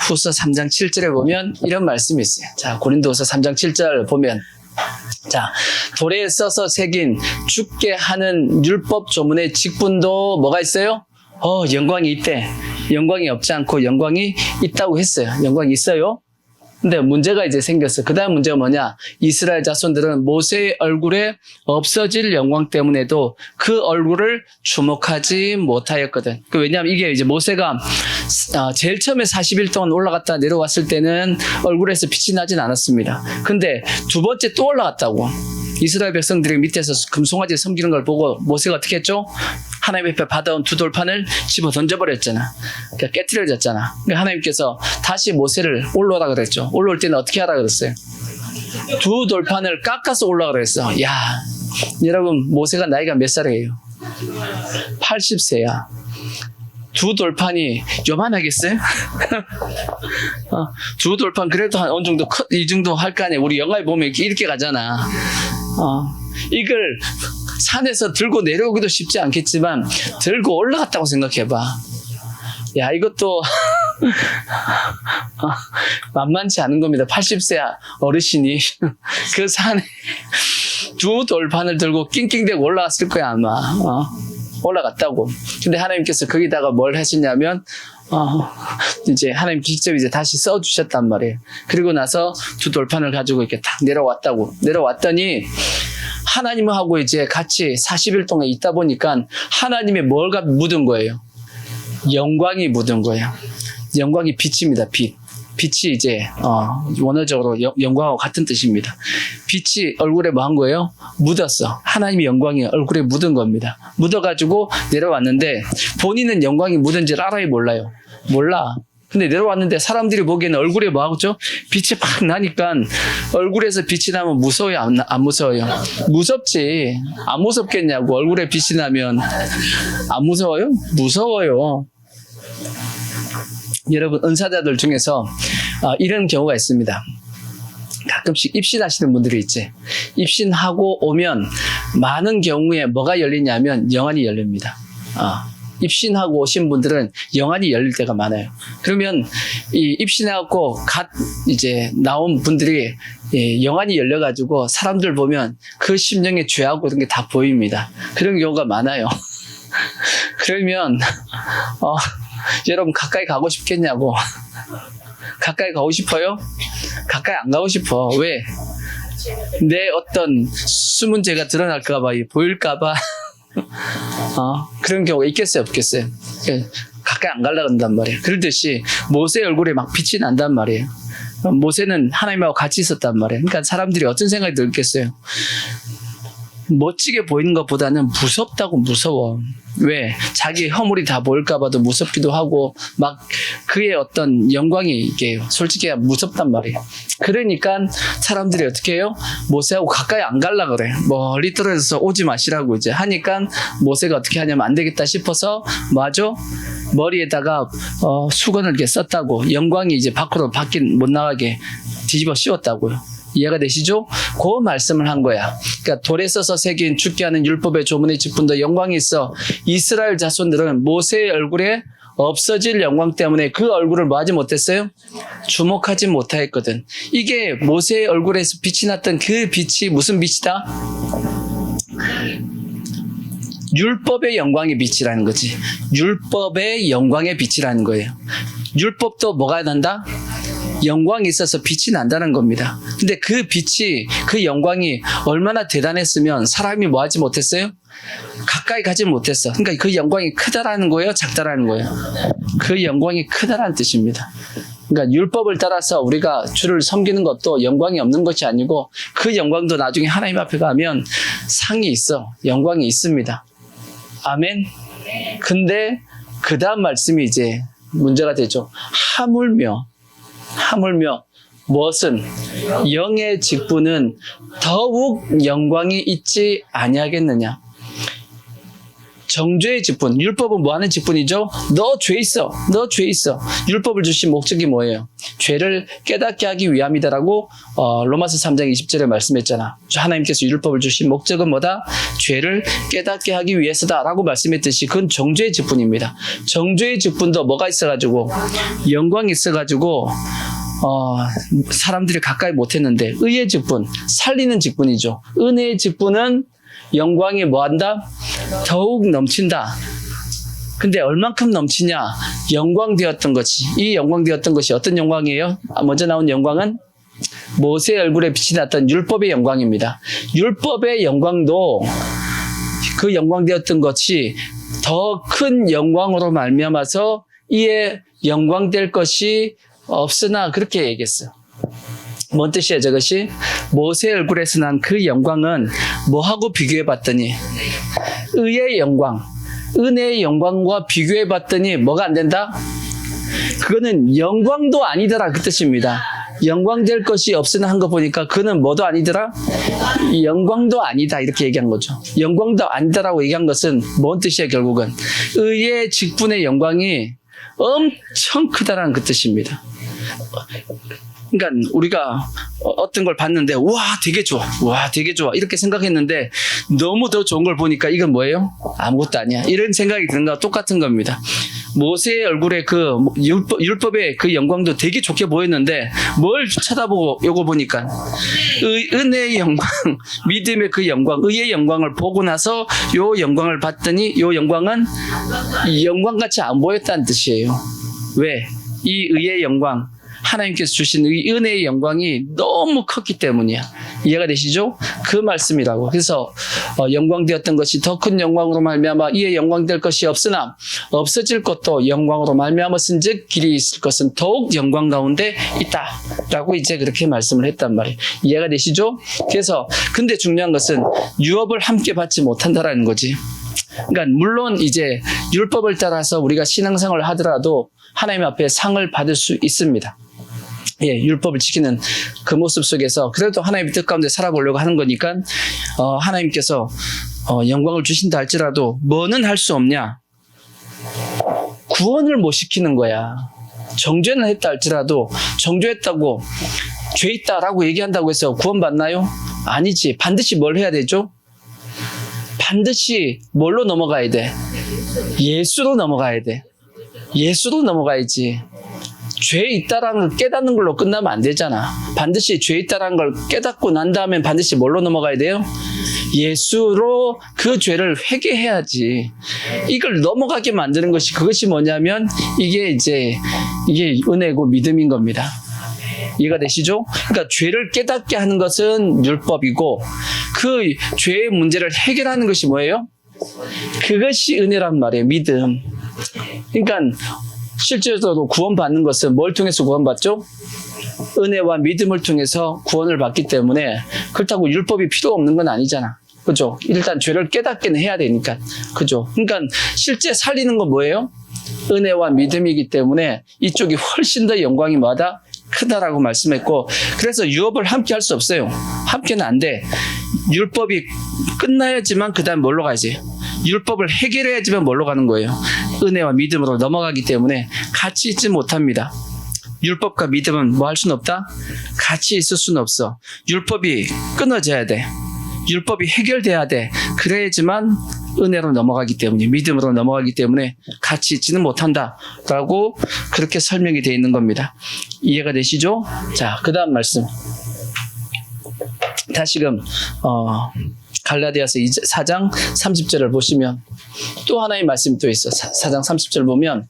후서 3장 7절에 보면 이런 말씀이 있어요. 자, 고린도 후서 3장 7절 보면 자, 돌에 써서 새긴 죽게 하는 율법 조문의 직분도 뭐가 있어요? 영광이 있대. 영광이 없지 않고 영광이 있다고 했어요. 영광이 있어요. 근데 문제가 이제 생겼어. 그 다음 문제가 뭐냐? 이스라엘 자손들은 모세의 얼굴에 없어질 영광 때문에도 그 얼굴을 주목하지 못하였거든. 왜냐하면 이게 이제 모세가 제일 처음에 40일 동안 올라갔다 내려왔을 때는 얼굴에서 빛이 나진 않았습니다. 근데 두 번째 또 올라갔다고. 이스라엘 백성들이 밑에서 금송아지 섬기는 걸 보고 모세가 어떻게 했죠? 하나님 앞에 받아온 두 돌판을 집어 던져버렸잖아. 그러니까 깨트려졌잖아. 그러니까 하나님께서 다시 모세를 올라오라 그랬죠. 올라올 때는 어떻게 하라 그랬어요? 두 돌판을 깎아서 올라오라 그랬어. 야, 여러분 모세가 나이가 몇 살이에요? 80세야. 두 돌판이 요만하겠어요? 두 돌판 그래도 한 어느 정도 이 정도 할 거 아니에요. 우리 영화에 보면 이렇게 가잖아. 이걸 산에서 들고 내려오기도 쉽지 않겠지만 들고 올라갔다고 생각해봐. 야, 이것도 만만치 않은 겁니다. 80세 어르신이 그 산에 두 돌판을 들고 낑낑대고 올라갔을 거야 아마. 올라갔다고. 근데 하나님께서 거기다가 뭘 하시냐면 이제 하나님 직접 이제 다시 써주셨단 말이에요. 그리고 나서 두 돌판을 가지고 이렇게 딱 내려왔다고. 내려왔더니 하나님하고 이제 같이 40일 동안 있다 보니까 하나님의 뭐가 묻은 거예요? 영광이 묻은 거예요. 영광이 빛입니다. 빛이 이제 원어적으로 영광하고 같은 뜻입니다. 빛이 얼굴에 뭐 한 거예요? 묻었어. 하나님의 영광이 얼굴에 묻은 겁니다. 묻어가지고 내려왔는데 본인은 영광이 묻은지를 알아요? 몰라요? 몰라. 근데 내려왔는데 사람들이 보기에는 얼굴에 뭐 하죠? 빛이 팍 나니까 얼굴에서 빛이 나면 무서워요? 안 무서워요? 무섭지. 안 무섭겠냐고. 얼굴에 빛이 나면 안 무서워요? 무서워요. 여러분 은사자들 중에서 이런 경우가 있습니다. 가끔씩 입신하시는 분들이 있지. 입신하고 오면 많은 경우에 뭐가 열리냐면 영안이 열립니다. 입신하고 오신 분들은 영안이 열릴 때가 많아요. 그러면 이 입신해갖고 갓 이제 나온 분들이 영안이 열려가지고 사람들 보면 그 심령의 죄하고 이런 게 다 보입니다. 그런 경우가 많아요. 그러면 여러분 가까이 가고 싶겠냐고. 가까이 가고 싶어요? 가까이 안 가고 싶어. 왜? 내 어떤 숨은 죄가 드러날까봐, 보일까봐. 그런 경우가 있겠어요, 없겠어요? 가까이 안 가려고 한단 말이에요. 그러듯이 모세 얼굴에 막 빛이 난단 말이에요. 모세는 하나님하고 같이 있었단 말이에요. 그러니까 사람들이 어떤 생각이 들겠어요? 멋지게 보이는 것보다는 무섭다고. 무서워. 왜? 자기 허물이 다 보일까봐도 무섭기도 하고, 막 그의 어떤 영광이 이게 솔직히 무섭단 말이에요. 그러니까 사람들이 어떻게 해요? 모세하고 가까이 안 갈라 그래. 멀리 떨어져서 오지 마시라고 이제 하니까 모세가 어떻게 하냐면 안 되겠다 싶어서 뭐하죠? 머리에다가 수건을 이렇게 썼다고. 영광이 이제 밖으로 못 나가게 뒤집어 씌웠다고요. 이해가 되시죠? 그 말씀을 한 거야. 그러니까 돌에 써서 새긴 죽게 하는 율법의 조문의 직분도 영광이 있어. 이스라엘 자손들은 모세의 얼굴에 없어질 영광 때문에 그 얼굴을 뭐 하지 못했어요? 주목하지 못하였거든. 이게 모세의 얼굴에서 빛이 났던 그 빛이 무슨 빛이다? 율법의 영광의 빛이라는 거지. 율법의 영광의 빛이라는 거예요. 율법도 뭐가 난다? 영광이 있어서 빛이 난다는 겁니다. 근데 그 빛이, 그 영광이 얼마나 대단했으면 사람이 뭐 하지 못했어요? 가까이 가지 못했어. 그러니까 그 영광이 크다라는 거예요? 작다라는 거예요? 그 영광이 크다라는 뜻입니다. 그러니까 율법을 따라서 우리가 주를 섬기는 것도 영광이 없는 것이 아니고 그 영광도 나중에 하나님 앞에 가면 상이 있어. 영광이 있습니다. 아멘. 근데 그 다음 말씀이 이제 문제가 되죠. 하물며 무엇은 영의 직분은 더욱 영광이 있지 아니하겠느냐. 정죄의 직분, 율법은 뭐 하는 직분이죠? 너 죄 있어. 율법을 주신 목적이 뭐예요? 죄를 깨닫게 하기 위함이다라고 로마서 3장 20절에 말씀했잖아. 하나님께서 율법을 주신 목적은 뭐다? 죄를 깨닫게 하기 위해서다라고 말씀했듯이 그건 정죄의 직분입니다. 정죄의 직분도 뭐가 있어가지고 영광이 있어가지고 사람들이 가까이 못했는데, 의의 직분, 살리는 직분이죠. 은혜의 직분은 영광이 뭐한다? 더욱 넘친다. 근데 얼만큼 넘치냐? 영광되었던 것이. 이 영광되었던 것이 어떤 영광이에요? 먼저 나온 영광은 모세의 얼굴에 빛이 났던 율법의 영광입니다. 율법의 영광도 그 영광되었던 것이 더 큰 영광으로 말미암아서 이에 영광될 것이 없으나, 그렇게 얘기했어요. 뭔 뜻이에요, 저것이? 모세의 얼굴에서 난 그 영광은 뭐하고 비교해 봤더니 의의 영광, 은혜의 영광과 비교해 봤더니 뭐가 안 된다? 그거는 영광도 아니더라, 그 뜻입니다. 영광 될 것이 없으나 한 거 보니까 그는 뭐도 아니더라? 영광도 아니다, 이렇게 얘기한 거죠. 영광도 아니다라고 얘기한 것은 뭔 뜻이에요, 결국은? 의의 직분의 영광이 엄청 크다라는 그 뜻입니다. 그러니까 우리가 어떤 걸 봤는데 되게 좋아 이렇게 생각했는데 너무 더 좋은 걸 보니까 이건 뭐예요? 아무것도 아니야, 이런 생각이 드는 거와 똑같은 겁니다. 모세의 얼굴에 그 율법의 그 영광도 되게 좋게 보였는데 뭘 쳐다보고 요거 보니까 은혜의 영광, 믿음의 그 영광, 의의 영광을 보고 나서 요 영광을 봤더니 요 영광은 영광같이 안 보였다는 뜻이에요. 왜? 이 의의 영광, 하나님께서 주신 이 은혜의 영광이 너무 컸기 때문이야. 이해가 되시죠? 그 말씀이라고. 그래서 영광되었던 것이 더 큰 영광으로 말미암아 이에 영광될 것이 없으나 없어질 것도 영광으로 말미암았은즉 길이 있을 것은 더욱 영광 가운데 있다라고 이제 그렇게 말씀을 했단 말이에요. 이해가 되시죠? 그래서 근데 중요한 것은 유업을 함께 받지 못한다라는 거지. 그러니까 물론 이제 율법을 따라서 우리가 신앙생활을 하더라도 하나님 앞에 상을 받을 수 있습니다. 예, 율법을 지키는 그 모습 속에서 그래도 하나님의 뜻 가운데 살아보려고 하는 거니까 하나님께서 영광을 주신다 할지라도 뭐는 할 수 없냐? 구원을 못 시키는 거야. 정죄는 했다 할지라도 정죄했다고 죄 있다라고 얘기한다고 해서 구원받나요? 아니지. 반드시 뭘 해야 되죠? 반드시 뭘로 넘어가야 돼? 예수로 넘어가야 돼. 예수로 넘어가야지. 죄 있다라는 걸 깨닫는 걸로 끝나면 안 되잖아. 반드시 죄 있다라는 걸 깨닫고 난 다음엔 반드시 뭘로 넘어가야 돼요? 예수로 그 죄를 회개해야지. 이걸 넘어가게 만드는 것이 그것이 뭐냐면 이게 은혜고 믿음인 겁니다. 이해가 되시죠? 그러니까 죄를 깨닫게 하는 것은 율법이고 그 죄의 문제를 해결하는 것이 뭐예요? 그것이 은혜란 말이에요. 믿음. 그러니까 실제로도 구원받는 것은 뭘 통해서 구원받죠? 은혜와 믿음을 통해서 구원을 받기 때문에 그렇다고 율법이 필요 없는 건 아니잖아. 그죠? 일단 죄를 깨닫기는 해야 되니까. 그죠? 그러니까 실제 살리는 건 뭐예요? 은혜와 믿음이기 때문에 이쪽이 훨씬 더 영광이 뭐다? 크다라고 말씀했고, 그래서 유업을 함께 할 수 없어요. 함께는 안 돼. 율법이 끝나야지만 그 다음 뭘로 가야지? 율법을 해결해야지만 뭘로 가는 거예요? 은혜와 믿음으로 넘어가기 때문에 같이 있지 못합니다. 율법과 믿음은 뭐 할 수는 없다? 같이 있을 수는 없어. 율법이 끊어져야 돼. 율법이 해결돼야 돼. 그래야지만 은혜로 넘어가기 때문에, 믿음으로 넘어가기 때문에 같이 있지는 못한다라고 그렇게 설명이 되어 있는 겁니다. 이해가 되시죠? 자, 그 다음 말씀. 다시금 갈라디아서 4장 30절을 보시면 또 하나의 말씀이 또 있어. 4장 30절 보면,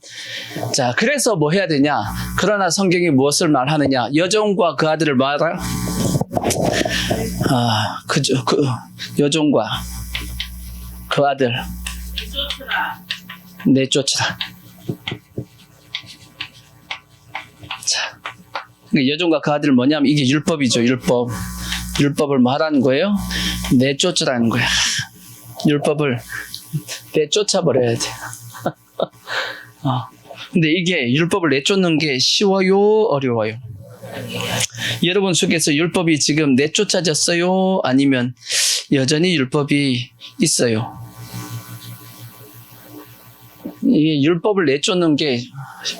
자, 그래서 뭐 해야 되냐? 그러나 성경이 무엇을 말하느냐? 여종과 그 아들을 말하라. 여종과 그 아들 내쫓으라. 자, 여종과 그 아들 뭐냐면 이게 율법이죠. 율법을 뭐 하라는 거예요? 내쫓으라는 거야. 율법을 내쫓아버려야 돼. 근데 이게 율법을 내쫓는 게 쉬워요? 어려워요? 여러분 속에서 율법이 지금 내쫓아졌어요? 아니면 여전히 율법이 있어요? 이 율법을 내쫓는 게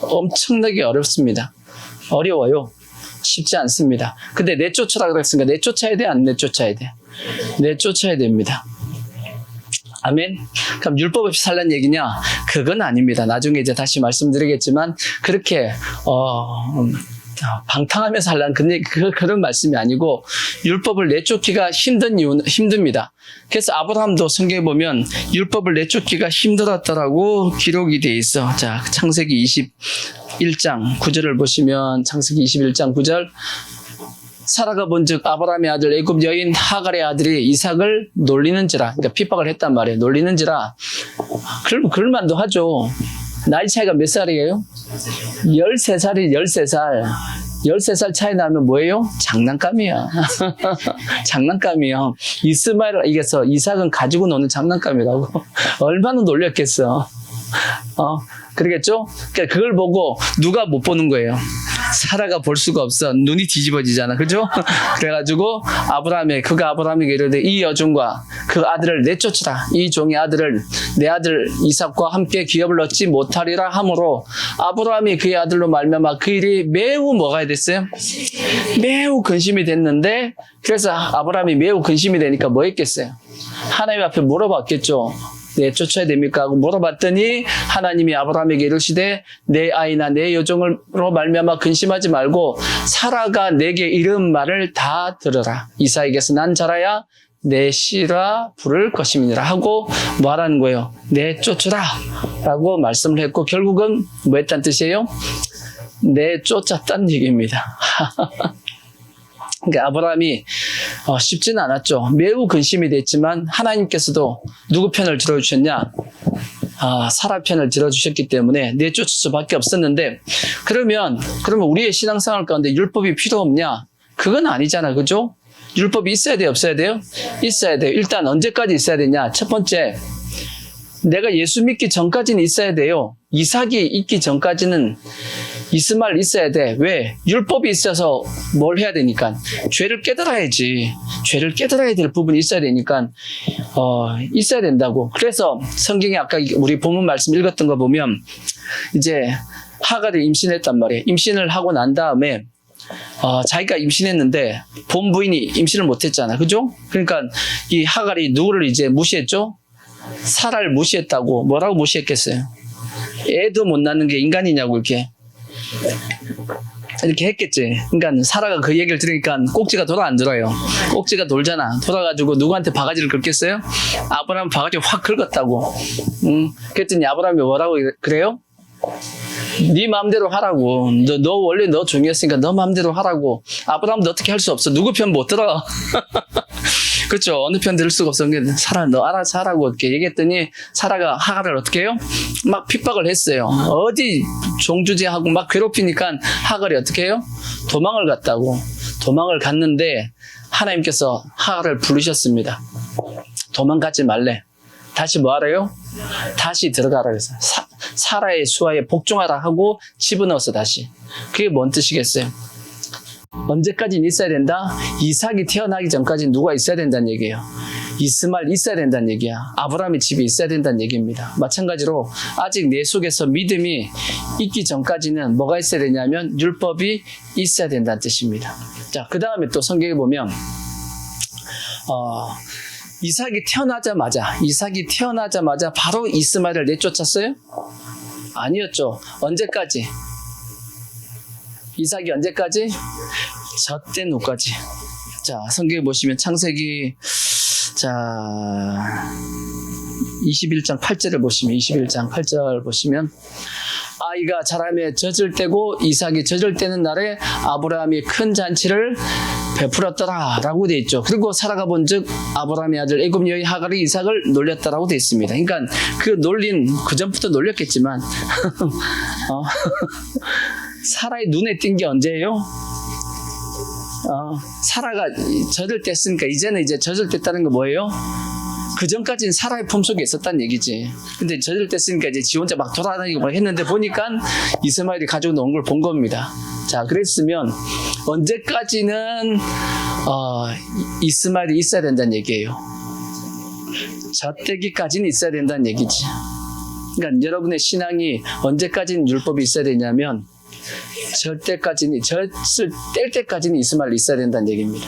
엄청나게 어렵습니다. 어려워요. 쉽지 않습니다. 근데 내쫓으라 그랬으니까 내쫓아야 돼? 안 내쫓아야 돼? 내쫓아야 됩니다. 아멘. 그럼 율법 없이 살란 얘기냐? 그건 아닙니다. 나중에 이제 다시 말씀드리겠지만 그렇게 방탕하면서 살란 그런 말씀이 아니고, 율법을 내쫓기가 힘든 이유는 힘듭니다. 그래서 아브라함도 성경에 보면 율법을 내쫓기가 힘들었다라고 기록이 돼 있어. 자, 창세기 21장 9절을 보시면, 창세기 21장 9절, 사라가 본즉 아브라함의 아들 애굽 여인 하갈의 아들이 이삭을 놀리는지라, 그러니까 핍박을 했단 말이에요. 놀리는지라. 그럴만도 하죠. 나이 차이가 몇 살이에요? 13살이 13살. 13살 차이 나면 뭐예요? 장난감이야. 장난감이야. 이스마엘을 이겨서 이삭은 가지고 노는 장난감이라고. 얼마나 놀렸겠어. 그러겠죠? 그러니까 그걸 보고 누가 못 보는 거예요? 사라가 볼 수가 없어. 눈이 뒤집어지잖아. 그죠? 그래가지고 그가 아브라함에게 이르되 이 여종과 그 아들을 내쫓으라. 이 종의 아들을 내 아들 이삭과 함께 기업을 얻지 못하리라 하므로 아브라함이 그의 아들로 말미암아 그 일이 매우 뭐가 됐어요? 매우 근심이 됐는데, 그래서 아브라함이 매우 근심이 되니까 뭐 했겠어요? 하나님 앞에 물어봤겠죠. 내쫓아야 됩니까? 하고 물어봤더니 하나님이 아브라함에게 이르시되 내 아이나 내 여종으로 말미암아 근심하지 말고 사라가 내게 이른 말을 다 들으라. 이삭에게서 난 자라야 내 씨라 부를 것임이니라 하고 뭐 하라는 거예요? 내쫓으라 라고 말씀을 했고, 결국은 뭐 했다는 뜻이에요? 내쫓았다는 얘기입니다. 그러니까 아브라함이 쉽지는 않았죠. 매우 근심이 됐지만 하나님께서도 누구 편을 들어주셨냐? 사라 편을 들어주셨기 때문에 내쫓을 수밖에 없었는데, 그러면 우리의 신앙생활 가운데 율법이 필요 없냐? 그건 아니잖아. 그죠? 율법이 있어야 돼요? 없어야 돼요? 있어야 돼요. 일단 언제까지 있어야 되냐? 첫 번째, 내가 예수 믿기 전까지는 있어야 돼요. 이삭이 있기 전까지는 이스마엘 있어야 돼. 왜? 율법이 있어서 뭘 해야 되니까? 죄를 깨달아야지. 죄를 깨달아야 될 부분이 있어야 되니까 있어야 된다고. 그래서 성경에 아까 우리 본문 말씀 읽었던 거 보면 이제 하갈이 임신했단 말이에요. 임신을 하고 난 다음에 자기가 임신했는데 본 부인이 임신을 못했잖아. 그죠? 그러니까 이 하갈이 누구를 이제 무시했죠? 사라를 무시했다고. 뭐라고 무시했겠어요? 애도 못 낳는 게 인간이냐고 이렇게 했겠지. 그러니까 사라가 그 얘기를 들으니까 꼭지가 돌아 안 들어요. 꼭지가 돌잖아. 돌아가지고 누구한테 바가지를 긁겠어요? 아브라함 바가지 확 긁었다고. 그랬더니 아브라함이 뭐라고 그래요? 네 마음대로 하라고. 너 원래 너 중요했으니까 너 마음대로 하라고. 아브라함도 어떻게 할 수 없어. 누구 편 못 들어. 그렇죠. 어느 편 들을 수가 없어. 사라 너 알아서 하라고 이렇게 얘기했더니 사라가 하갈을 어떻게 해요? 막 핍박을 했어요. 어디 종주제하고 막 괴롭히니까 하갈이 어떻게 해요? 도망을 갔다고. 도망을 갔는데 하나님께서 하갈을 부르셨습니다. 도망가지 말래. 다시 뭐 하래요? 다시 들어가라 그래서 사라의 수하에 복종하라 하고 집어넣어서 다시. 그게 뭔 뜻이겠어요? 언제까지는 있어야 된다? 이삭이 태어나기 전까지 누가 있어야 된다는 얘기예요. 이스마엘 있어야 된다는 얘기야. 아브라함의 집이 있어야 된다는 얘기입니다. 마찬가지로 아직 내 속에서 믿음이 있기 전까지는 뭐가 있어야 되냐면 율법이 있어야 된다는 뜻입니다. 자, 그 다음에 또 성경에 보면 이삭이 태어나자마자 바로 이스마엘을 내쫓았어요? 아니었죠. 언제까지? 이삭이 언제까지? 젖된 후까지. 자, 성경에 보시면 창세기 21장 8절을 보시면 21장 8절 보시면 아이가 자라매 젖을 떼고 이삭이 젖을 떼는 날에 아브라함이 큰 잔치를 베풀었더라 라고 되어 있죠. 그리고 사라가 본즉 아브라함의 아들 애굽 여인 하갈이 이삭을 놀렸다라고 되어 있습니다. 그러니까 그 놀린 그 전부터 놀렸겠지만 사라의 눈에 띈 게 언제예요? 사라가 젖을 뗐으니까 이제는 젖을 뗐다는 거 뭐예요? 그 전까지는 사라의 품속에 있었다는 얘기지. 근데 젖을 뗐으니까 이제 지 혼자 막 돌아다니고 막 했는데 보니까 이스마엘이 가지고 놓은 걸 본 겁니다. 자, 그랬으면 언제까지는 이스마엘이 있어야 된다는 얘기예요. 젖대기까지는 있어야 된다는 얘기지. 그러니까 여러분의 신앙이 언제까지는 율법이 있어야 되냐면 젖을 뗄 때까지는 이스마엘이 있어야 된다는 얘기입니다.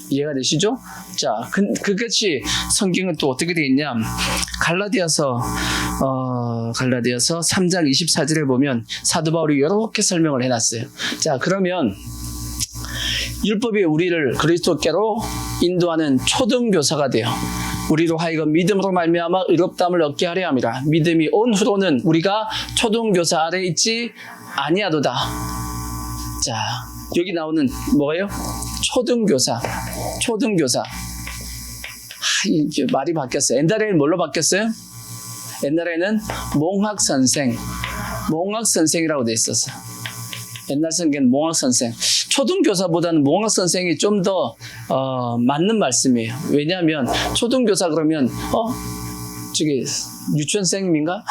이해가 되시죠? 자, 그것이 성경은 또 어떻게 되어 있냐? 갈라디아서 3장 24절에 보면 사도 바울이 이렇게 설명을 해놨어요. 자, 그러면 율법이 우리를 그리스도께로 인도하는 초등교사가 돼요. 우리로 하여금 믿음으로 말미암아 의롭다함을 얻게 하려 함이라. 믿음이 온 후로는 우리가 초등교사 아래에 있지 아니하도다. 자, 여기 나오는 뭐예요? 초등교사. 이게 말이 바뀌었어요. 옛날에는 뭘로 바뀌었어요? 옛날에는 몽학선생이라고 돼 있었어요. 옛날 성경은 몽학선생. 초등교사보다는 몽학선생이 좀 더 맞는 말씀이에요. 왜냐하면 초등교사 그러면 저기 유치원 선생님인가?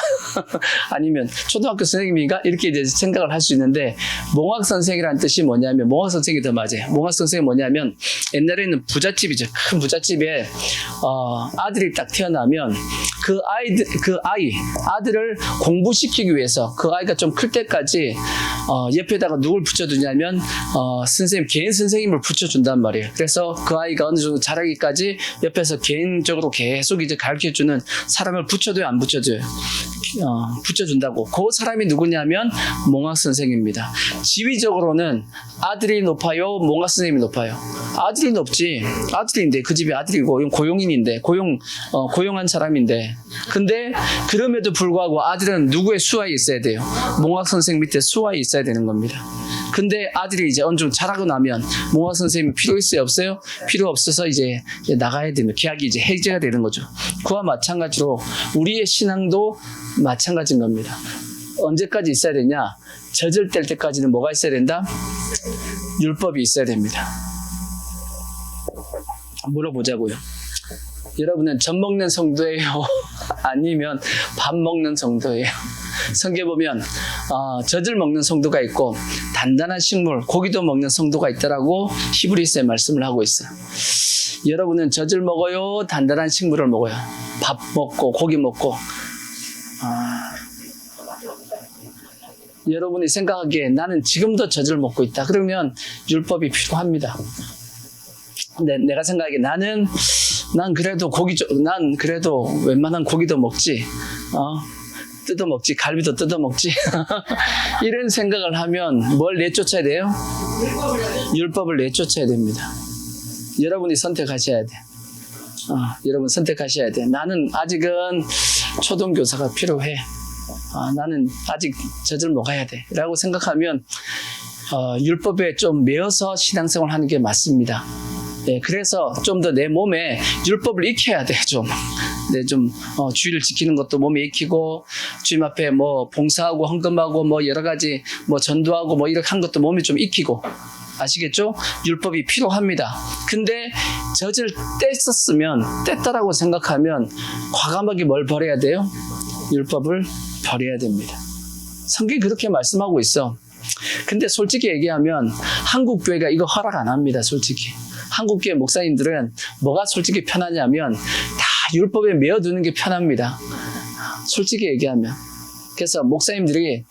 아니면 초등학교 선생님인가? 이렇게 이제 생각을 할 수 있는데 몽학 선생이라는 뜻이 뭐냐면 몽학 선생이 더 맞아요. 몽학 선생이 뭐냐면 옛날에는 부잣집이죠. 큰 부잣집에 아들이 딱 태어나면 아들을 공부시키기 위해서 그 아이가 좀 클 때까지 옆에다가 누굴 붙여두냐면 개인 선생님을 붙여준단 말이에요. 그래서 그 아이가 어느 정도 자라기까지 옆에서 개인적으로 계속 이제 가르쳐주는 사람을 붙여줘요, 안 붙여줘요? 붙여준다고. 그 사람이 누구냐면 몽학 선생입니다. 지위적으로는 아들이 높아요, 몽학 선생님이 높아요? 아들이 높지. 아들인데 그 집이 아들이고 고용인인데 고용한 사람인데. 근데 그럼에도 불구하고 아들은 누구의 수하에 있어야 돼요? 몽학 선생 밑에 수하에 있어야 되는 겁니다. 근데 아들이 이제 어느 정도 자라고 나면 몽학 선생님이 필요 있어요, 없어요? 필요 없어서 이제 나가야 되는, 계약이 이제 해제가 되는 거죠. 그와 마찬가지로 우리의 신앙도 마찬가지인 겁니다. 언제까지 있어야 되냐? 젖을 뗄 때까지는 뭐가 있어야 된다? 율법이 있어야 됩니다. 물어보자고요. 여러분은 젖 먹는 성도예요? 아니면 밥 먹는 성도예요? 성경에 보면 젖을 먹는 성도가 있고 단단한 식물, 고기도 먹는 성도가 있더라고 히브리서에 말씀을 하고 있어요. 여러분은 젖을 먹어요? 단단한 식물을 먹어요? 밥 먹고 고기 먹고? 여러분이 생각하기에 나는 지금도 젖을 먹고 있다. 그러면 율법이 필요합니다. 근데 내가 생각하기에 난 그래도 웬만한 고기도 먹지. 뜯어먹지, 갈비도 뜯어먹지. 이런 생각을 하면 뭘 내쫓아야 돼요? 율법을 내쫓아야 됩니다. 여러분이 선택하셔야 돼. 여러분 선택하셔야 돼. 나는 아직은 초등교사가 필요해. 나는 아직 젖을 먹어야 돼. 라고 생각하면 율법에 좀 매어서 신앙생활 하는 게 맞습니다. 네, 그래서 좀 더 내 몸에 율법을 익혀야 돼, 좀. 네, 주의를 지키는 것도 몸에 익히고, 주님 앞에 뭐 봉사하고 헌금하고 뭐 여러 가지 뭐 전도하고 뭐 이렇게 한 것도 몸에 좀 익히고, 아시겠죠? 율법이 필요합니다. 근데 젖을 뗐다라고 생각하면 과감하게 뭘 버려야 돼요? 율법을 버려야 됩니다. 성경이 그렇게 말씀하고 있어. 근데 솔직히 얘기하면 한국 교회가 이거 허락 안 합니다. 솔직히 한국 교회 목사님들은 뭐가 솔직히 편하냐면 다 율법에 메어두는 게 편합니다. 솔직히 얘기하면. 그래서 목사님들이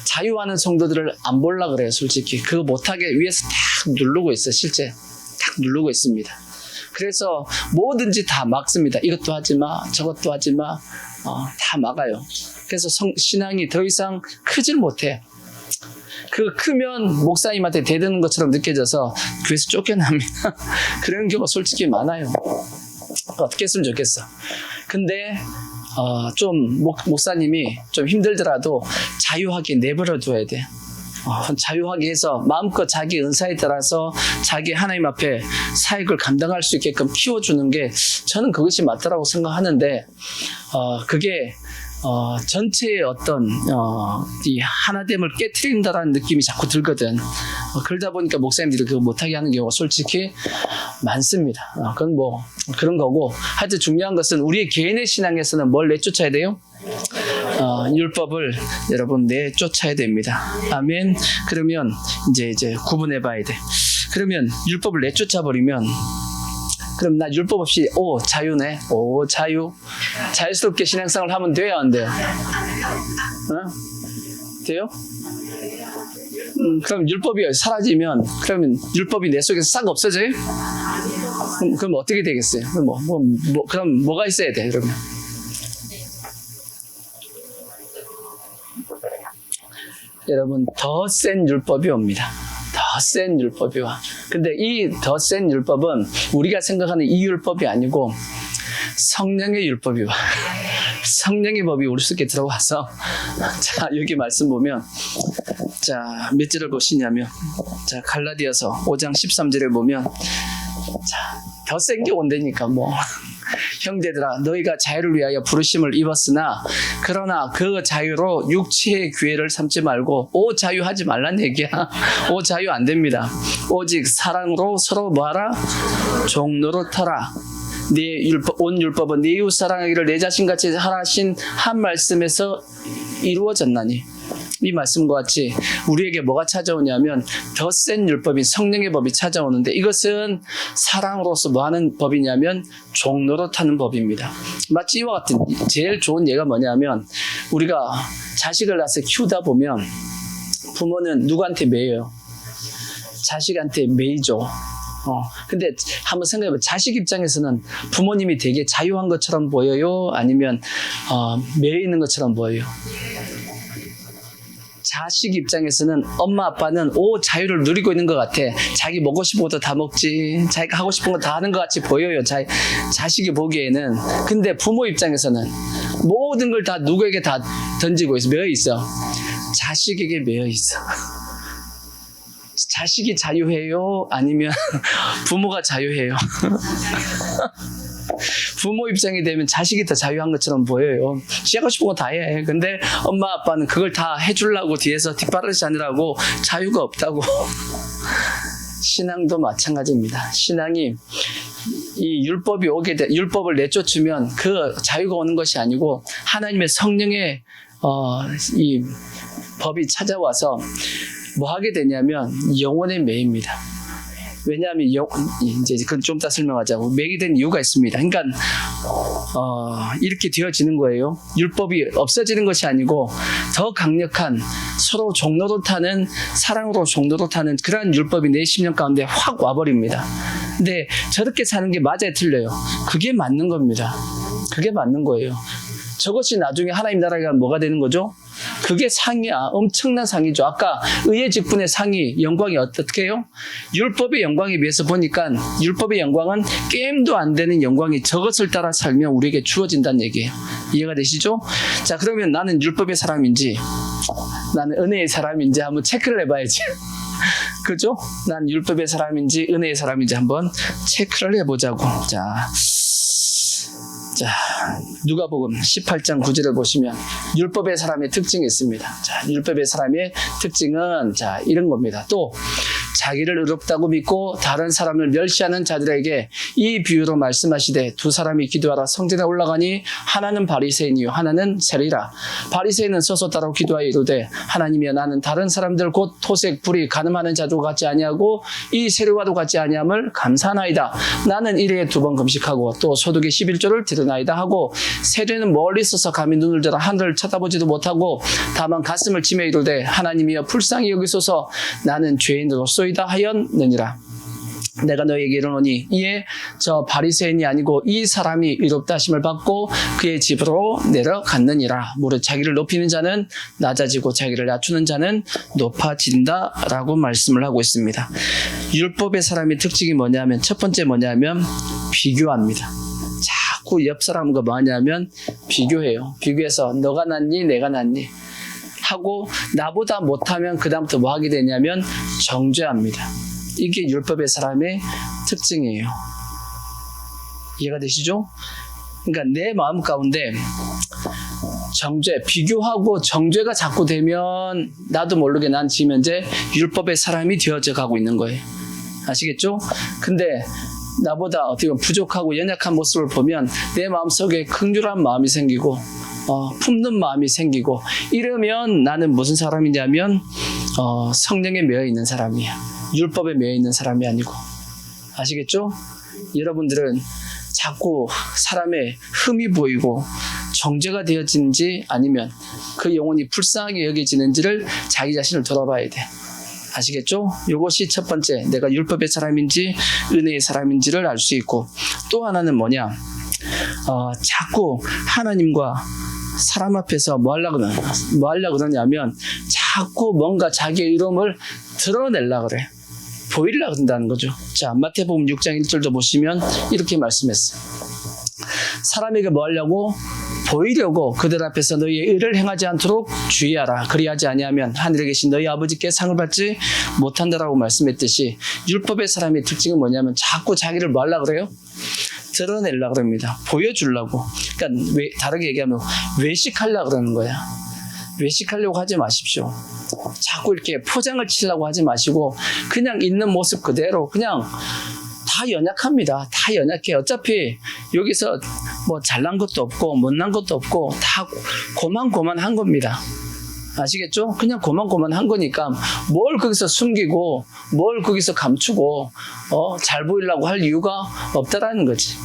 자유하는 성도들을 안 보려고 그래요. 솔직히 그거 못하게 위에서 딱 누르고 있어요. 실제 딱 누르고 있습니다. 그래서 뭐든지 다 막습니다. 이것도 하지마, 저것도 하지마, 다 막아요. 그래서 신앙이 더 이상 크질 못해. 그 크면 목사님한테 대드는 것처럼 느껴져서 교회에서 쫓겨납니다. 그런 경우가 솔직히 많아요. 어떻게 했으면 좋겠어. 근데 좀 목사님이 좀 힘들더라도 자유하게 내버려 둬야 돼. 자유하게 해서 마음껏 자기 은사에 따라서 자기 하나님 앞에 사역을 감당할 수 있게끔 키워주는 게 저는 그것이 맞다라고 생각하는데 그게 전체의 어떤 이 하나됨을 깨트린다라는 느낌이 자꾸 들거든. 그러다 보니까 목사님들이 그거 못하게 하는 경우가 솔직히 많습니다. 그건 뭐 그런 거고, 하여튼 중요한 것은 우리의 개인의 신앙에서는 뭘 내쫓아야 돼요? 율법을 여러분 내쫓아야 됩니다. 아멘. 그러면 이제 구분해 봐야 돼. 그러면 율법을 내쫓아 버리면, 그럼 나 율법 없이 자유네. 자유스럽게 신앙생활을 하면 돼요, 안 돼요? 돼요? 그럼 율법이 사라지면, 그러면 율법이 내 속에서 싹 없어져요? 그럼 어떻게 되겠어요? 그럼 뭐가 있어야 돼, 그러면? 여러분, 더 센 율법이 옵니다. 더 센 율법이 와. 근데 이 더 센 율법은 우리가 생각하는 이 율법이 아니고 성령의 율법이 와. 성령의 법이 우리 속에 들어와서, 자, 여기 말씀 보면, 자, 몇 절을 보시냐면, 자, 갈라디아서 5장 13절에 보면, 자, 더 센 게 온다니까, 뭐. 형제들아, 너희가 자유를 위하여 부르심을 입었으나 그러나 그 자유로 육체의 기회를 삼지 말고, 자유하지 말란 얘기야. 자유 안 됩니다. 오직 사랑으로 서로 뭐하라? 종노릇하라. 온 율법은 네 이웃 사랑하기를 내 자신같이 하라 하신 한 말씀에서 이루어졌나니. 이 말씀과 같이 우리에게 뭐가 찾아오냐면 더 센 율법인 성령의 법이 찾아오는데, 이것은 사랑으로서 뭐 하는 법이냐면 종노릇하는 법입니다. 마치 이와 같은 제일 좋은 예가 뭐냐면, 우리가 자식을 낳아서 키우다 보면 부모는 누구한테 매여요? 자식한테 매이죠. 근데 한번 생각해봐. 자식 입장에서는 부모님이 되게 자유한 것처럼 보여요? 아니면 매여 있는 것처럼 보여요? 자식 입장에서는 엄마 아빠는 자유를 누리고 있는 것 같아. 자기 먹고 싶은 것도 다 먹지, 자기가 하고 싶은 거 다 하는 것 같이 보여요, 자식이 보기에는. 근데 부모 입장에서는 모든 걸 다 누구에게 다 던지고 있어. 매여 있어. 자식에게 매여 있어. 자식이 자유해요? 아니면 부모가 자유해요? 부모 입장이 되면 자식이 더 자유한 것처럼 보여요. 지 하고 싶은 거 다 해. 근데 엄마 아빠는 그걸 다 해주려고 뒤에서 뒷바라지 하느라고 자유가 없다고. 신앙도 마찬가지입니다. 신앙이 이 율법을 내쫓으면 그 자유가 오는 것이 아니고 하나님의 성령의 이 법이 찾아와서 뭐 하게 되냐면 영혼의 매입니다. 왜냐하면 이제 그건 좀 이따 설명하자고. 매게 된 이유가 있습니다. 그러니까 이렇게 되어지는 거예요. 율법이 없어지는 것이 아니고 더 강력한 서로 종노릇하는, 사랑으로 종노릇하는 그러한 율법이 내 심령 가운데 확 와버립니다. 근데 저렇게 사는 게 맞아요, 틀려요? 그게 맞는 겁니다. 그게 맞는 거예요. 저것이 나중에 하나님 나라가 뭐가 되는 거죠? 그게 상이야. 엄청난 상이죠. 아까 의의 직분의 상이, 영광이 어떻게 해요? 율법의 영광에 비해서 보니까 율법의 영광은 게임도 안 되는 영광이 저것을 따라 살면 우리에게 주어진다는 얘기예요. 이해가 되시죠? 자, 그러면 나는 율법의 사람인지 나는 은혜의 사람인지 한번 체크를 해봐야지. 그죠? 난 율법의 사람인지 은혜의 사람인지 한번 체크를 해보자고. 자, 누가복음 18장 9절을 보시면 율법의 사람의 특징이 있습니다. 자, 율법의 사람의 특징은 이런 겁니다. 또 자기를 의롭다고 믿고 다른 사람을 멸시하는 자들에게 이 비유로 말씀하시되 두 사람이 기도하라 성전에 올라가니 하나는 바리새인이요 하나는 세리라. 바리새인은 서서 따로 기도하여 이르되 하나님이여 나는 다른 사람들 곧 토색 불이 가늠하는 자도 같지 아니하고 이 세리와도 같지 아니함을 감사하나이다. 나는 일회에 2번 금식하고 또 소득의 11조를 드러나이다 하고 세리는 멀리 서서 감히 눈을 들어 하늘을 쳐다보지도 못하고 다만 가슴을 치며 이르되 하나님이여 불쌍히 여기소서 나는 죄인으로소이다 하였느니라. 내가 너에게 이르노니 이에 저 바리새인이 아니고 이 사람이 의롭다 하심을 받고 그의 집으로 내려갔느니라. 무릇 자기를 높이는 자는 낮아지고 자기를 낮추는 자는 높아진다 라고 말씀을 하고 있습니다. 율법의 사람의 특징이 뭐냐면 첫 번째 뭐냐면 비교합니다. 자꾸 옆 사람과 뭐하냐면 비교해요. 비교해서 너가 낫니 내가 낫니 하고 나보다 못하면 그 다음부터 뭐 하게 되냐면 정죄합니다. 이게 율법의 사람의 특징이에요. 이해가 되시죠? 그러니까 내 마음 가운데 정죄, 비교하고 정죄가 자꾸 되면 나도 모르게 난 지금 현재 율법의 사람이 되어져 가고 있는 거예요. 아시겠죠? 근데 나보다 어떻게 보면 부족하고 연약한 모습을 보면 내 마음속에 긍휼한 마음이 생기고 품는 마음이 생기고 이러면 나는 무슨 사람이냐면 성령에 매여 있는 사람이야. 율법에 매여 있는 사람이 아니고. 아시겠죠? 여러분들은 자꾸 사람의 흠이 보이고 정죄가 되어지는지 아니면 그 영혼이 불쌍하게 여겨지는지를 자기 자신을 돌아봐야 돼. 아시겠죠? 이것이 첫 번째, 내가 율법의 사람인지 은혜의 사람인지를 알 수 있고, 또 하나는 뭐냐? 자꾸 하나님과 사람 앞에서 뭐 하려고 그러냐면 자꾸 뭔가 자기의 이름을 드러내려고 그래. 보이려고 한다는 거죠. 자, 마태복음 6장 1절도 보시면 이렇게 말씀했어요. 사람에게 뭐 하려고? 보이려고 그들 앞에서 너희의 의를 행하지 않도록 주의하라. 그리하지 아니하면 하늘에 계신 너희 아버지께 상을 받지 못한다라고 말씀했듯이 율법의 사람의 특징은 뭐냐면 자꾸 자기를 뭐 하려고 그래요? 드러내려고 합니다. 보여주려고. 그러니까 다르게 얘기하면 외식하려고 그러는 거야. 외식하려고 하지 마십시오. 자꾸 이렇게 포장을 치려고 하지 마시고 그냥 있는 모습 그대로 그냥 다 연약합니다. 다 연약해. 어차피 여기서 뭐 잘난 것도 없고 못난 것도 없고 다 고만고만한 겁니다. 아시겠죠? 그냥 고만고만한 거니까 뭘 거기서 숨기고 뭘 거기서 감추고 잘 보이려고 할 이유가 없다라는 거지.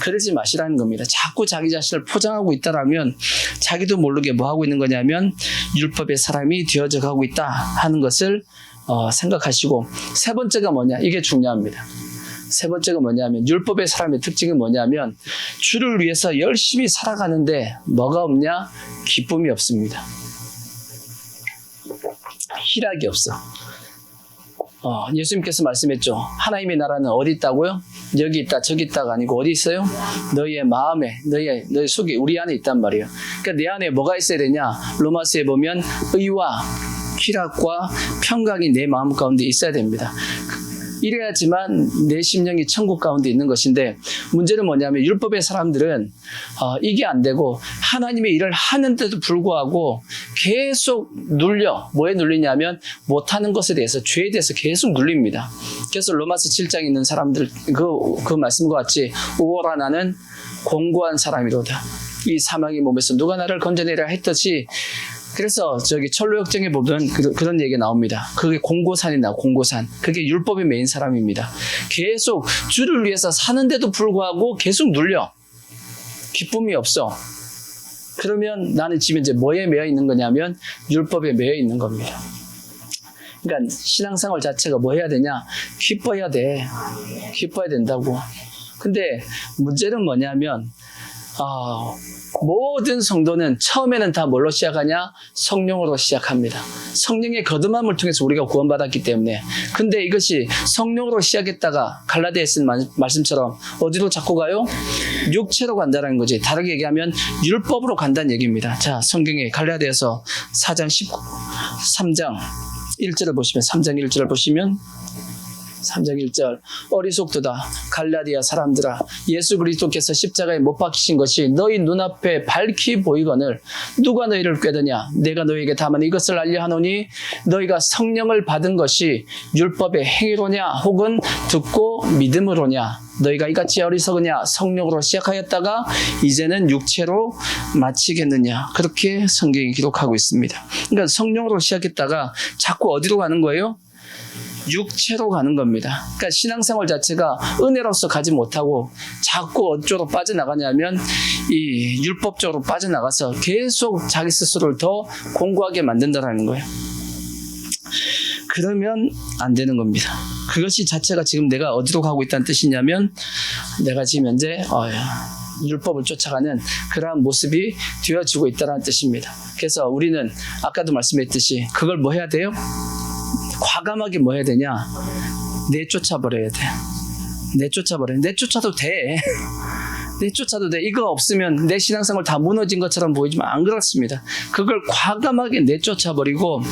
그러지 마시라는 겁니다. 자꾸 자기 자신을 포장하고 있다라면 자기도 모르게 뭐 하고 있는 거냐면 율법의 사람이 되어져 가고 있다 하는 것을 생각하시고, 세 번째가 뭐냐? 이게 중요합니다. 세 번째가 뭐냐면 율법의 사람의 특징이 뭐냐면 주를 위해서 열심히 살아가는데 뭐가 없냐? 기쁨이 없습니다. 희락이 없어. 예수님께서 말씀했죠. 하나님의 나라는 어디 있다고요? 여기 있다 저기 있다가 아니고 어디 있어요? 너희의 마음에 너희 속에 우리 안에 있단 말이에요. 그러니까 내 안에 뭐가 있어야 되냐? 로마서에 보면 의와 희락과 평강이 내 마음 가운데 있어야 됩니다. 이래야지만 내 심령이 천국 가운데 있는 것인데, 문제는 뭐냐면 율법의 사람들은 이게 안 되고 하나님의 일을 하는데도 불구하고 계속 눌려. 뭐에 눌리냐면 못하는 것에 대해서, 죄에 대해서 계속 눌립니다. 그래서 로마서 7장에 있는 사람들 그 말씀과 같이 오라 나는 공고한 사람이로다. 이 사망의 몸에서 누가 나를 건져내려 했듯이, 그래서 철로역정에 보면 그런 얘기가 나옵니다. 그게 공고산이나 공고산. 그게 율법에 매인 사람입니다. 계속 주를 위해서 사는데도 불구하고 계속 눌려. 기쁨이 없어. 그러면 나는 지금 이제 뭐에 매여 있는 거냐면 율법에 매여 있는 겁니다. 그러니까 신앙생활 자체가 뭐 해야 되냐? 기뻐야 돼. 기뻐야 된다고. 근데 문제는 뭐냐면 모든 성도는 처음에는 다 뭘로 시작하냐? 성령으로 시작합니다. 성령의 거듭남을 통해서 우리가 구원받았기 때문에. 근데 이것이 성령으로 시작했다가 갈라디아에 쓴 말씀처럼 어디로 자꾸 가요? 육체로 간다는 거지. 다르게 얘기하면 율법으로 간다는 얘기입니다. 자, 성경에 갈라디아서 3장 1절을 보시면 3장 1절을 보시면 3장 1절 어리석도다 갈라디아 사람들아 예수 그리스도께서 십자가에 못 박히신 것이 너희 눈앞에 밝히 보이거늘 누가 너희를 꾀드냐 내가 너희에게 다만 이것을 알려 하노니 너희가 성령을 받은 것이 율법의 행위로냐 혹은 듣고 믿음으로냐 너희가 이같이 어리석으냐 성령으로 시작하였다가 이제는 육체로 마치겠느냐 그렇게 성경이 기록하고 있습니다. 그러니까 성령으로 시작했다가 자꾸 어디로 가는 거예요? 육체로 가는 겁니다. 그러니까 신앙생활 자체가 은혜로서 가지 못하고 자꾸 어쩌로 빠져나가냐면 이 율법적으로 빠져나가서 계속 자기 스스로를 더 공고하게 만든다라는 거예요. 그러면 안 되는 겁니다. 그것이 자체가 지금 내가 어디로 가고 있다는 뜻이냐면 내가 지금 현재 율법을 쫓아가는 그러한 모습이 되어지고 있다는 뜻입니다. 그래서 우리는 아까도 말씀했듯이 그걸 뭐 해야 돼요? 과감하게 뭐 해야 되냐? 내쫓아버려야 돼. 내쫓아도 돼. 내쫓아도 돼. 이거 없으면 내 신앙생활 다 무너진 것처럼 보이지만 안 그렇습니다. 그걸 과감하게 내쫓아버리고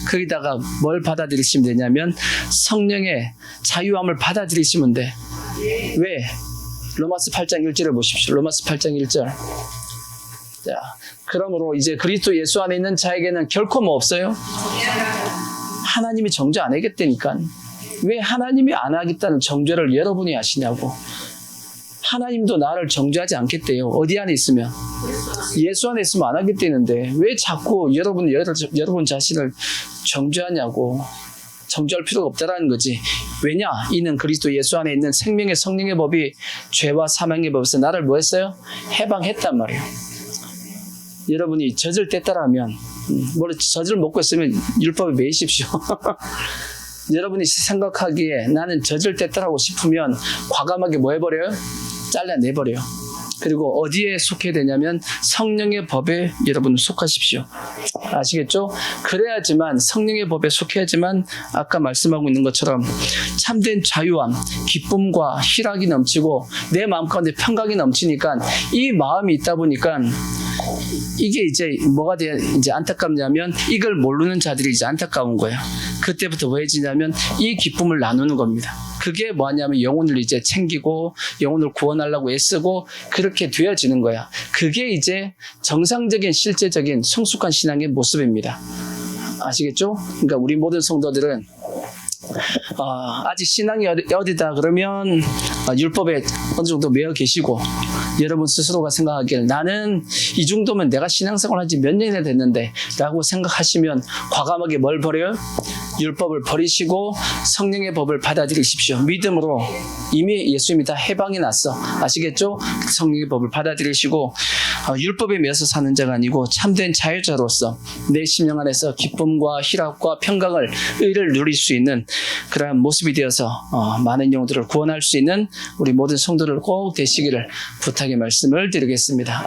거기다가 뭘 받아들이시면 되냐면 성령의 자유함을 받아들이시면 돼. 왜? 로마서 8장 1절을 보십시오. 로마서 8장 1절. 자, 그러므로 이제 그리스도 예수 안에 있는 자에게는 결코 뭐 없어요? 하나님이 정죄 안 하겠다니까. 왜 하나님이 안 하겠다는 정죄를 여러분이 하시냐고. 하나님도 나를 정죄하지 않겠대요. 어디 안에 있으면? 예수 안에 있으면 안 하겠다는데 왜 자꾸 여러분 자신을 정죄하냐고. 정죄할 필요가 없다라는 거지. 왜냐? 이는 그리스도 예수 안에 있는 생명의 성령의 법이 죄와 사망의 법에서 나를 뭐 했어요? 해방했단 말이에요. 여러분이 젖을 뗐다라면 젖을 먹고 있으면 율법에 매이십시오. 여러분이 생각하기에 나는 젖을 뗐다라고 싶으면 과감하게 뭐 해버려요? 잘라내버려요. 그리고 어디에 속해야 되냐면 성령의 법에 여러분 속하십시오. 아시겠죠? 그래야지만 성령의 법에 속해야지만 아까 말씀하고 있는 것처럼 참된 자유함, 기쁨과 희락이 넘치고 내 마음 가운데 평강이 넘치니까 이 마음이 있다 보니까 이게 이제 뭐가 이제 안타깝냐면 이걸 모르는 자들이 이제 안타까운 거예요. 그때부터 뭐 해지냐면 이 기쁨을 나누는 겁니다. 그게 뭐냐면 영혼을 이제 챙기고 영혼을 구원하려고 애쓰고 그렇게 되어지는 거야. 그게 이제 정상적인 실제적인 성숙한 신앙의 모습입니다. 아시겠죠? 그러니까 우리 모든 성도들은 아직 신앙이 어디다 그러면 율법에 어느 정도 매여 계시고 여러분 스스로가 생각하기에 나는 이 정도면 내가 신앙생활 한 지 몇 년이나 됐는데 라고 생각하시면 과감하게 뭘 버려요? 율법을 버리시고 성령의 법을 받아들이십시오. 믿음으로 이미 예수님이 다 해방이 났어. 아시겠죠? 성령의 법을 받아들이시고 율법에 매여서 사는 자가 아니고 참된 자유자로서 내 심령 안에서 기쁨과 희락과 평강을 의를 누릴 수 있는 그러한 모습이 되어서 많은 영혼들을 구원할 수 있는 우리 모든 성도들 꼭 되시기를 부탁의 말씀을 드리겠습니다.